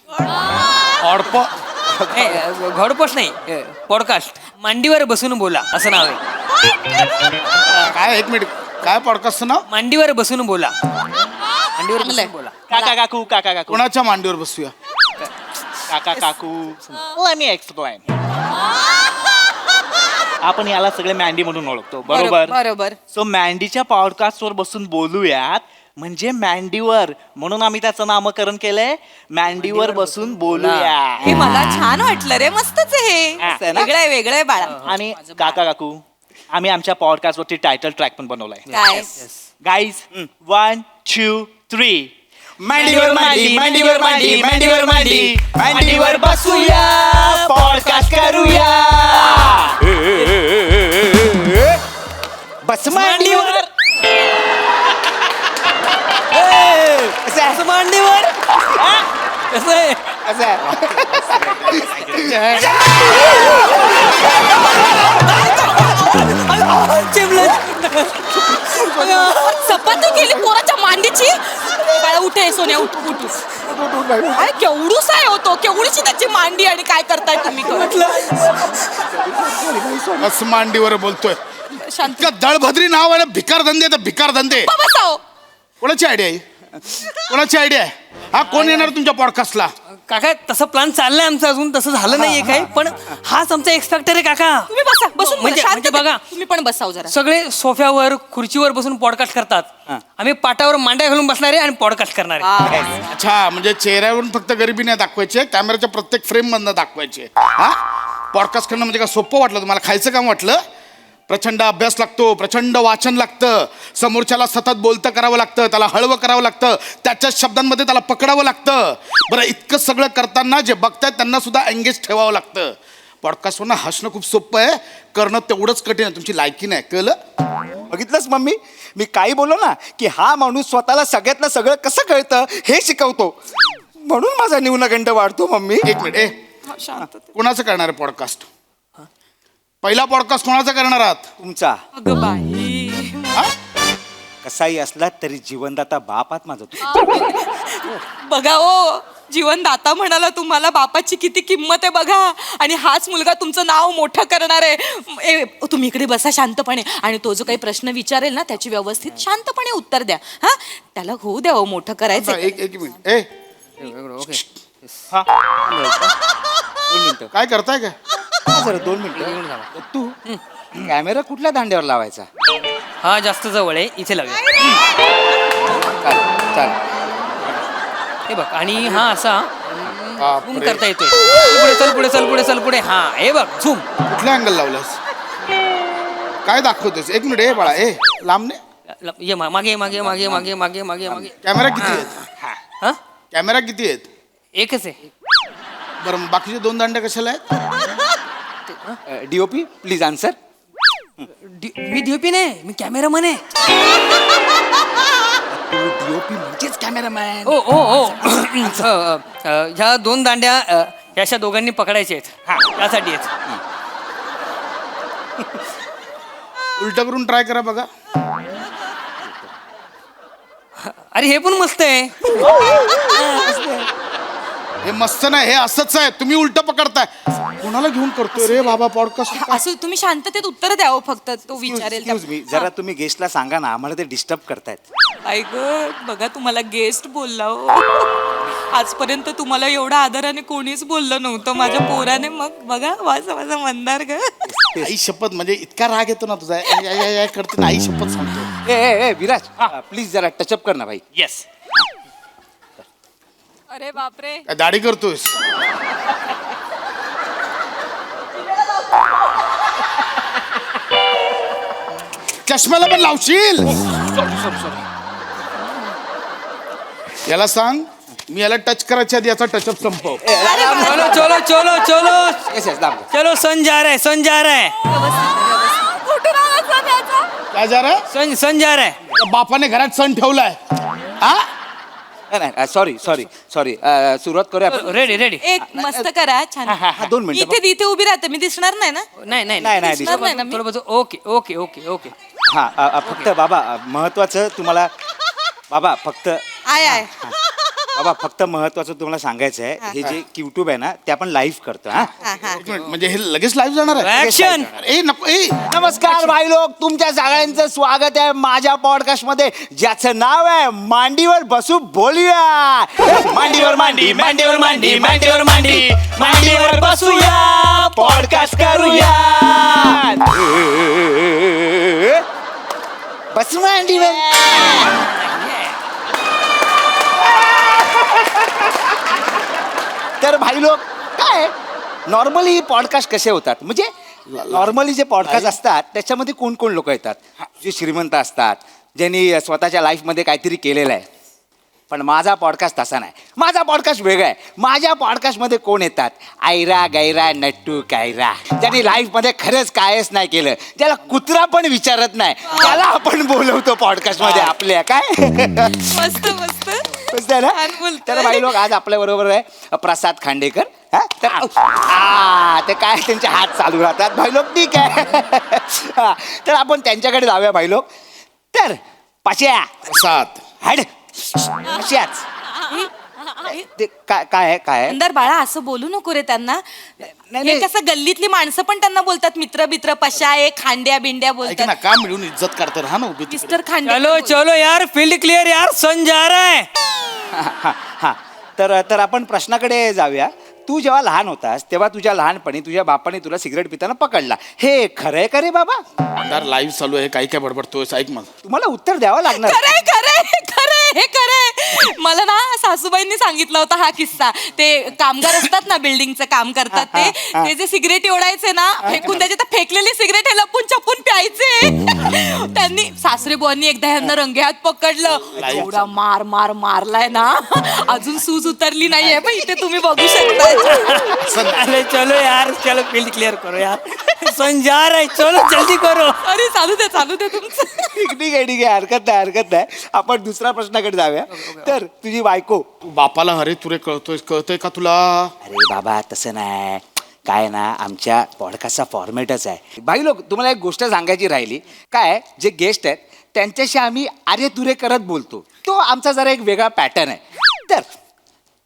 घोडपोच नाही, पॉडकास्ट. मांडीवर बसून बोला असं नाव आहे. काय? एक मिनिट. काय पॉडकास्टचं नाव? मांडीवर बसून बोला. मांडीवर बसून बोला. काका काकू कोणाच्या मांडीवर बसूया? काकू लेट मी एक्सप्लेन. आपण याला सगळे मँडी म्हणून ओळखतो, बरोबर? बरोबर. सो मँडीच्या पॉडकास्टवर बसून बोलूयात, म्हणजे मँडीवर, म्हणून आम्ही त्याचं नामकरण केलंय मँडीवर बसून बोलूया. हे मला छान वाटलं रे. मस्तच आहे हे. वेगळं आहे बाळा. आणि काकू, आम्ही आमच्या पॉडकास्ट वरती टायटल ट्रॅक पण बनवलाय. काय? गाईज 1 2 3. मांडीवर मांडी, मांडीवर मांडी, मांडीवर मांडी, मांडीवर बसूया, पॉडकास्ट करूया. बस मांडीवर. असं मांडीवर कसं आहे? असं आहे. चपाती केली पोराच्या मांडीची. बाळा उठे सोन्या, उठ उठ. अरे केवढूस आहे होतो, केवढीची त्याची मांडी, आणि काय करताय तुम्ही? बस मांडीवर बोलतोय. शांत इतकं दळभद्री नाव आहे ना, भिकार धंदे तर भिकार धंदे. बसाओ. कोणाची आयडिया आहे? कोणाची आयडिया आहे? हा कोण येणार तुमच्या पॉडकास्टला? काका तसं प्लॅन चाललाय आमचं, अजून तसं झालं नाहीये काय, पण हाच आमचा एक्स फॅक्टर आहे काका. तुम्ही बसा, बसून बोला. म्हणजे शांत बघा, तुम्ही पण बसाव जरा. सगळे सोफ्यावर खुर्चीवर बसून पॉडकास्ट करतात, आम्ही पाटावर मांड्या घालून बसणारे आणि पॉडकास्ट करणारे. अच्छा, म्हणजे चेहऱ्यावरून फक्त गरिबी नाही दाखवायची, कॅमेऱ्याच्या प्रत्येक फ्रेम मधनं दाखवायचे. हा, पॉडकास्ट करणं म्हणजे काय सोपं वाटलं तुम्हाला? खायचं काम वाटलं? प्रचंड अभ्यास लागतो, प्रचंड वाचन लागतं, समोरच्याला सतत बोलतं करावं लागतं, त्याला हळवं करावं लागतं, त्याच्याच शब्दांमध्ये त्याला पकडावं लागतं. बरं, इतकं सगळं करताना जे बघतायत त्यांना सुद्धा एंगेज ठेवावं लागतं. पॉडकास्टवरनं हसणं खूप सोपं आहे, करणं तेवढंच कठीण आहे. तुमची लायकी नाही, कळलं? बघितलंस मम्मी, मी काय बोललो ना की हा माणूस स्वतःला सगळ्यातलं सगळं कसं कळतं हे शिकवतो, म्हणून माझा न्यूनगंड वाढतो. मम्मी एक मिनिट. शांत. कोणाचं करणार आहे पॉडकास्ट? पहिला पॉडकास्ट कोणाचा करणार आहात? तुमचा. अगं बाई. हा? कसाही असला तरी जीवनदाता बाप आहात माझा. तू बघा ओ, जीवनदाता म्हणाला तुम्हाला, बापाची किती किंमत आहे बघा. आणि हाच मुलगा तुमचं नाव मोठं करणार आहे. तुम्ही इकडे बसा शांतपणे, आणि तो जो काही प्रश्न विचारेल ना त्याची व्यवस्थित शांतपणे उत्तर द्या. हा, त्याला होऊ द्या हो, मोठं करायचं. एक मिनिट. काय करताय काय? जरा 2 मिनिटं. तू कॅमेरा कुठल्या दांड्यावर लावायचा? हा जास्त जवळ आहे, इथे लावूया. चाल. हे बघ, आणि हा असा झूम बापरे. करता येतोय. पुढे चल पुढे. हा हे बघ, झूम. कुठल्या अँगल लावलास? काय दाखवतोस? एक मिनिट. ए बाळा, ए लांबने. ये मागे. कॅमेरा किती आहेत? हा, कॅमेरा किती आहेत? एकच आहे. बरं, मग बाकीचे 2 दांड्या कशाला आहेत? DOP please answer. Me DOP नाही, मी कॅमेरामन आहे. डीओपी म्हणजेच कॅमेरामॅन. ओ ह्या 2 दांड्या अशा दोघांनी पकडायच्या आहेत, त्यासाठी आहेत. उलट करून ट्राय करा बघा. अरे हे पण मस्त आहे. हे मस्त नाही, हे असंच आहे. तुम्ही उलट पकडताय. कोणाला घेऊन करतोय रे बाबा पॉडकास्ट? असं तुम्ही शांततेत उत्तर द्यावं फक्त, तो विचारेल त्या- मी जरा तुम्ही गेस्टला सांगा ना, आम्हाला ते डिस्टर्ब करतायत. ऐक बघा, तुम्हाला गेस्ट बोलला हो. आजपर्यंत तुम्हाला एवढा आदराने कोणीच बोललं नव्हतं माझ्या पोराने. मग बघा माझा माझा मंदार ग. आई शपथ, म्हणजे इतका राग येतो ना तुझा, या करते ना, आई शपथ सांगतो. ए विराज प्लीज जरा टचअप कर ना भाई. येस. अरे बापरे. काय दाढी करतोयस? चष्म्याला पण लावशील? याला सांग, मी याला टच करायच्या आधी याचा टचअप संपव. चलो चलो चलो चलो येस येस दाब. चलो सन जा रहा है, सन जा रहा है, कुठून आला सण याचा? काय जा रे? सन जा रहा है. बापाने घरात सण ठेवलाय. हा? नाही सॉरी सॉरी सॉरी सुरुवात करूया आपण. Ready ready. एक मस्त करा छान. हा, 2 मिनिटं. इथे उभी राहते, मी दिसणार नाही ना? नाही नाही नाही, नाही, दिसणार नाही ना मी? थोडं बघ. Okay okay okay okay. हा फक्त बाबा महत्वाचं तुम्हाला बाबा फक्त आय बाबा फक्त महत्वाचं तुम्हाला सांगायचं आहे, हे जे युट्यूब आहे ना ते आपण लाईव्ह करतो. हा एक मिनिट, म्हणजे हे लगेच लाईव्ह जाणार आहे? ऍक्शन. ए नको, ए नमस्कार भाई लोक, तुमच्या सगळ्यांचं स्वागत आहे माझ्या पॉडकास्ट मध्ये, ज्याचं नाव आहे मांडीवर बसू बोलूया. मांडीवर मांडी, मांडीवर मांडी, मांडीवर मांडी, मांडीवर बसूया, पॉडकास्ट करूया. बस मांडीवर. तर भाई लोक, काय नॉर्मली पॉडकास्ट कसे होतात, म्हणजे नॉर्मली जे पॉडकास्ट असतात त्याच्यामध्ये कोण कोण लोक येतात, जे श्रीमंत असतात, ज्यांनी स्वतःच्या लाईफमध्ये काहीतरी केलेलं आहे. पण माझा पॉडकास्ट तसा नाही. माझा पॉडकास्ट वेगळा आहे. माझ्या पॉडकास्टमध्ये कोण येतात, आयरा गैरा नट्टू कायरा, ज्यांनी लाईफमध्ये खरंच कायच नाही केलं, ज्याला कुत्रा पण विचारत नाही, त्याला आपण बोलवतो पॉडकास्टमध्ये आपल्या. काय मस्त मस्त. मस्त आहे ना? छान बोलतोय. तर भाई लोक, आज आपल्या बरोबर आहे प्रसाद खांडेकर. हा? तर ते काय त्यांचे हात चालू राहतात भाई लोक. ठीक आहे. हा, तर आपण त्यांच्याकडे जाऊया भाई लोक. तर पाश्या सात हाड अशाच ते काय काय आहे अंदर बाळा, असं बोलू नको रे त्यांना. नाही. हे कसं गल्लीतली माणसं पण त्यांना बोलतात मित्र बित्र, पशा आहे, खांड्या बिंड्या ऐक बोलतात. ना, का मिळून इज्जत करते, राहा ना उभी तिकडे. मिस्टर खांड्या. चलो चलो यार, फील्ड क्लियर यार, सन जा रहा है. हा तर आपण प्रश्नाकडे जाऊया. तू जेव्हा लहान होतास तेव्हा तुझ्या लहानपणी तुझ्या बापाने तुला सिगरेट पिताना पकडला, हे खरंय का रे बाबा? अंधार लाईव्ह चालू आहे, काही काय बडबडतोय, ऐक मग. तुम्हाला उत्तर द्यावं लागणार. खरंय खरंय खरंय हे खरंय. मला ना सासूबाईंनी सांगितलं होता हा किस्सा. ते कामगार असतात ना, बिल्डिंगचं काम करतात, ते जे सिगरेट ओढायचे ना, फेकून त्याच्यात फेकलेली सिगरेट हे लपून छपून प्यायचे. त्यांनी सासरे बुवांनी एकदा ह्यांना रंगेहात पकडलं. एवढा मार मार मारलाय ना, अजून सूज उतरली नाहीये. पण इथे तुम्ही बघू शकता. अरे चलो यार, चलो फील्ड क्लियर करो यार, सन जा रहा है, चलो जल्दी करो. अरे चालू दे तुमचं. ठीक आहे, हरकत नाही. आपण दुसऱ्या प्रश्नाकडे जाऊया. तर तुझी बायको, तू बापाला हरे तुरे कळतोय का तुला? अरे बाबा तसं नाही, काय ना, आमच्या पॉडकास्टचा फॉर्मॅटच आहे. भाई लोक, तुम्हाला एक गोष्ट सांगायची राहिली. काय, जे गेस्ट आहेत त्यांच्याशी आम्ही आर्य तुरे करत बोलतो, तो आमचा जरा एक वेगळा पॅटर्न आहे. तर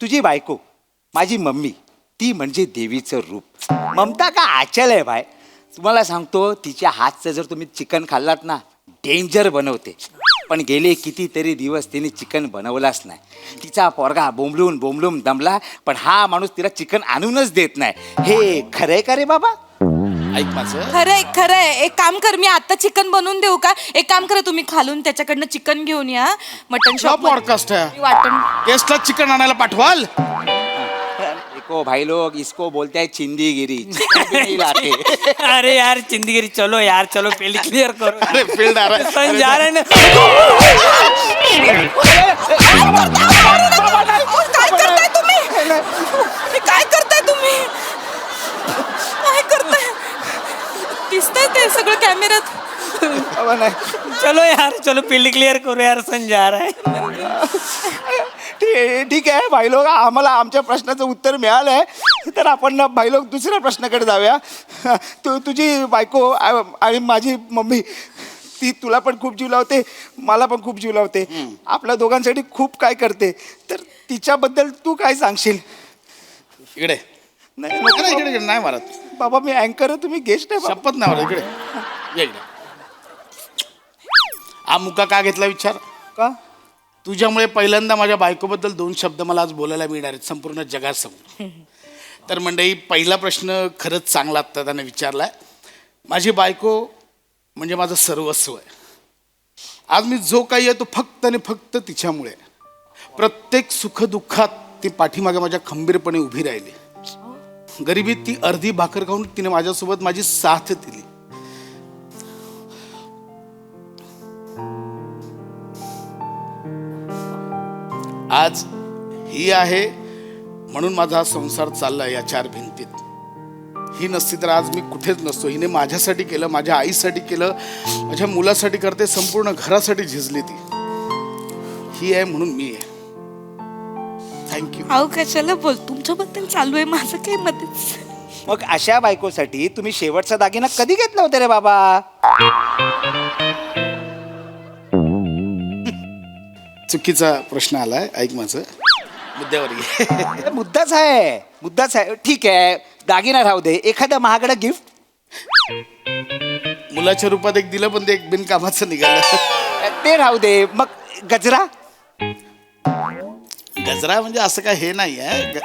तुझी बायको, माझी मम्मी, ती म्हणजे देवीचं रूप. ममता का आचल आहे भाई. तुम्हाला सांगतो, तिच्या हातचं जर तुम्ही चिकन खाल्लात ना, डेंजर बनवते. पण गेले कितीतरी दिवस तिने चिकन बनवलाच नाही. तिचा पोरगा बोंबलून दमला, पण हा माणूस तिला चिकन आणूनच देत नाही. हे खरंय का रे बाबा? ऐक माझं, खरंय. एक काम कर, मी आता चिकन बनवून देऊ का? एक काम करा, तुम्ही खालून त्याच्याकडनं चिकन घेऊन या. मटन शॉप पॉडकास्ट आहे, वाटण. गेस्टला चिकन आणायला पाठवाल? देखो भाई लोग, इसको बोलते हैं चिंदीगिरी. चिकन भी नहीं लाते. अरे यार चिंदगिरी, चलो यार, चलो फील्ड क्लियर करो. अरे फील्ड आ रहा है. सन जा रहा है ना. काय करताय तुम्ही? दिसतंय ते सगळं कॅमेऱ्यात. चलो यार, चलो फील्ड क्लियर करो यार, सन जा रहा है. ठीक आहे भाई लोक, आम्हाला आमच्या प्रश्नाचं उत्तर मिळालंय. तर आपण ना भाईलोक दुसऱ्या प्रश्नाकडे जाऊया. तुझी बायको आणि माझी मम्मी ती तुला पण खूप जीव लावते, मला पण खूप जीव लावते, आपल्या दोघांसाठी खूप काय करते. तर तिच्याबद्दल तू काय सांगशील? इकडे नाही इकडे इकडे इकडे नाही मारत. बाबा मी अँकर आहे, तुम्ही गेस्ट आहे बाबा. शपथ नाही मारत. इकडे ये इकडे. हा मुका का घेतला विचार? का? तुझ्यामुळे पहिल्यांदा माझ्या बायकोबद्दल 2 शब्द मला आज बोलायला मिळणार आहेत संपूर्ण जगासमोर. तर मंडळी, पहिला प्रश्न खरंच चांगला आत्ता त्याने विचारलाय. माझी बायको म्हणजे माझं सर्वस्व आहे. आज मी जो काही आहे तो फक्त आणि फक्त तिच्यामुळे. प्रत्येक सुखदुःखात ती पाठीमागे माझ्या खंबीरपणे उभी राहिली. गरिबीत ती अर्धी भाकर खाऊन तिने माझ्यासोबत माझी साथ दिली. आज ही आहे म्हणून माझा संसार चाललाय या 4 भिंतीत. ही नसती तर आज मी कुठेच नसतो. हिने माझ्यासाठी केलं, माझ्या आईसाठी केलं, माझ्या मुलासाठी करते, संपूर्ण घरासाठी झिजली ती. ही आहे म्हणून मी आहे. थँक्यू. अहो कशाला बोल, तुमच्याबद्दल चालू आहे माझं काही मध्येच. मग अशा बायकोसाठी तुम्ही शेवटचा दागिना कधी घेतला होता रे बाबा? चुकीचा प्रश्न आलाय. ऐक माझं, मुद्द्यावर ये. मुद्दाच आहे. ठीक आहे, दागिना राहू दे, एखादं महागडं गिफ्ट मुलाच्या रूपात एक दिलं, पण ते एक बिनकामाचं निघालं. ते राहू दे. मग गजरा? गजरा म्हणजे असं काय हे नाही आहे.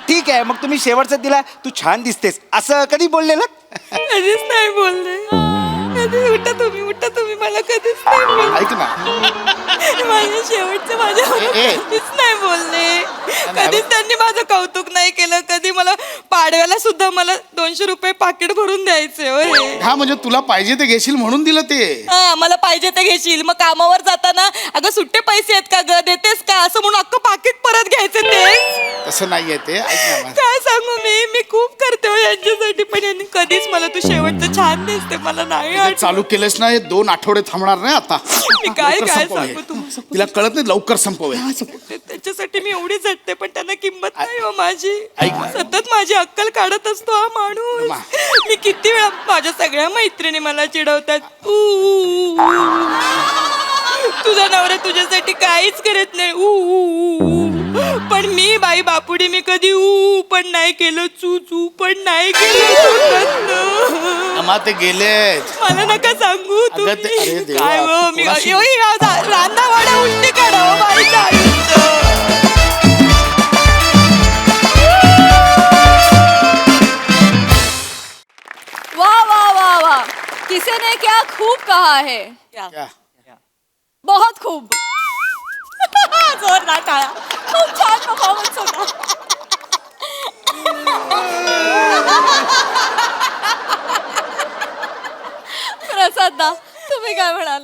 ठीक आहे, मग तुम्ही शेवटचा दिला, तू छान दिसतेस असं कधी बोललेलं? कधीच नाही बोलले. कधी उठा तुम्ही मला कधीच नाही बोलले. ऐक ना, माझ्या शेवटचं माझ्यावर कधीच नाही बोलले. कधीच त्यांनी माझं कौतुक नाही केलं. कधी मला पाडव्याला सुद्धा मला 200 रुपये पाकिट भरून द्यायचे. होय, हा म्हणजे तुला पाहिजे ते घेशील म्हणून दिलं ते. हा, मला पाहिजे ते घेशील. मग कामावर जाताना अगं सुट्टे पैसे आहेत का ग, देतेस का, असं म्हणून अख्खं पाकिट परत घ्यायचे ते. तसं नाहीये ते. ऐक ना, काय सांगू मी खूप करते हो यांच्यासाठी, पण यांनी कधीच मला तू शेवटचं छान दिसते मला नाही आठवत. चालू केलंच नाही. 2 आठवडे थांबणार नाही आता. मी काय लवकर काय संपव हे. सांगू तुम्हाला. तिला कळत नाही, लवकर संपवे. त्याच्यासाठी मी एवढी झटते, पण त्यांना किंमत नाही हो माझी. ऐक ना. सतत माझी अक्कल काढत असतो हा माणूस. मा. मी किती वेळा, माझ्या सगळ्या मैत्रिणी मला चिडवतात, तुझा नवरा तुझ्यासाठी काहीच करत नाही, पण मी बाई बापुडी मी कधी पण नाही केलं, चू पण नाही केलं. अमा ते गेलेत. मला नका सांगू अगं ते- अरे तुम्ही. देवा, काय हो तू मी कोणाशी- रांधावाड्या उलटी काढा हो बाईचं आयुष्य. वाह वाह वाह वाह, किसी ने क्या खूब कहा है. क्या? बहुत खूब. जोरदार टाळ्या. खूप छान परफॉर्मन्स होता. प्रसाद दा, तुम्ही काय म्हणाल?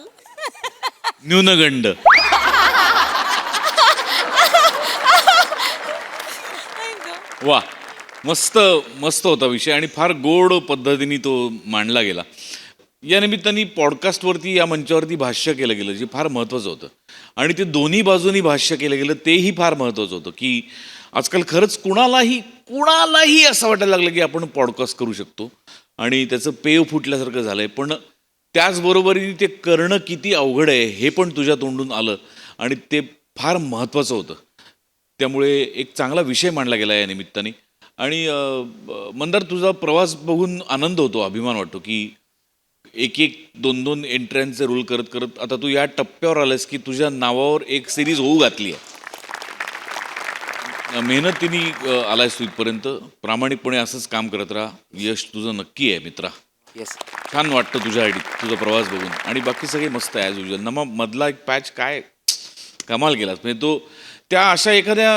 न्यूनगंड. वा, मस्त मस्त होता विषय आणि फार गोड पद्धतीने तो मांडला गेला. या निमित्ताने पॉडकास्टवरती, या मंचावरती भाष्य केलं गेलं, जे फार महत्त्वाचं होतं. आणि ते दोन्ही बाजूनी भाष्य केलं गेलं, तेही फार महत्त्वाचं होतं. की आजकाल खरंच कुणालाही असं वाटायला लागलं की आपण पॉडकास्ट करू शकतो आणि त्याचं पेव फुटल्यासारखं झालंय. पण त्याचबरोबरीने ते करणं किती अवघड आहे हे पण तुझ्या तोंडून आलं आणि ते फार महत्त्वाचं होतं. त्यामुळे एक चांगला विषय मांडला गेला या निमित्ताने. आणि मंदार, तुझा प्रवास बघून आनंद होतो, अभिमान वाटतो की 1-2 एंट्र्यांचे रोल करत करत आता तू या टप्प्यावर आलास की तुझ्या नावावर एक सिरीज होऊ घातली आहे. मेहनतीने आलायस तू इथपर्यंत. प्रामाणिकपणे असंच काम करत राहा. यश तुझं नक्की आहे मित्रा. येस. छान वाटतं तुझ्या तुझा प्रवास बघून. आणि बाकी सगळे मस्त आहे ॲज युजल. मधला एक पॅच काय कमाल केलास. म्हणजे तो त्या अशा एखाद्या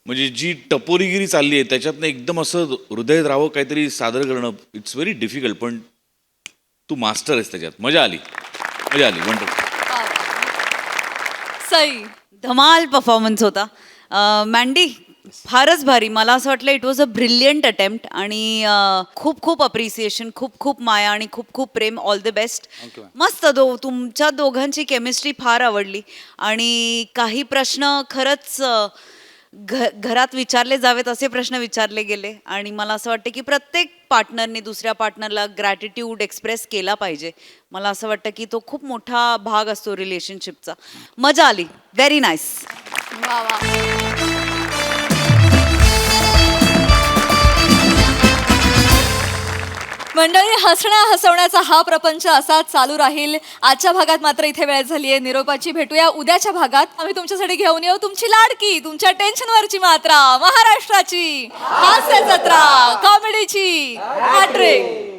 म्हणजे जी टपोरीगिरी चालली आहे त्याच्यातनं एकदम असं हृदय राहावं काहीतरी सादर करणं, इट्स व्हेरी डिफिकल्ट. पण तू मास्टर आहेस त्याच्यात. मजा आली. वंडरफुल. सई. धमाल परफॉर्मन्स होता. मँडी, फारच भारी. मला असं वाटलं it was a brilliant attempt. आणि खूप खूप अप्रिसिएशन, खूप खूप माया आणि खूप खूप प्रेम. All the best. मस्त. तुमच्या दोघांची केमिस्ट्री फार आवडली. आणि काही प्रश्न खरंच घरात विचारले जावेत असे प्रश्न विचारले गेले आणि मला असं वाटतं की प्रत्येक पार्टनरने दुसऱ्या पार्टनरला ग्रॅटिट्यूड एक्सप्रेस केला पाहिजे. मला असं वाटतं की तो खूप मोठा भाग असतो रिलेशनशिपचा. मजा आली. Very nice. वा वा. मंडळी, हसण्या हसवण्याचा हा प्रपंच असा चालू राहील. आजच्या भागात मात्र इथे वेळ झाली आहे निरोपाची. भेटूया उद्याच्या भागात. आम्ही तुमच्यासाठी घेऊन येऊ तुमची लाडकी, तुमच्या टेन्शनवरची मात्रा, महाराष्ट्राची हास्य जत्रा, कॉमेडीची हॅट्रिक.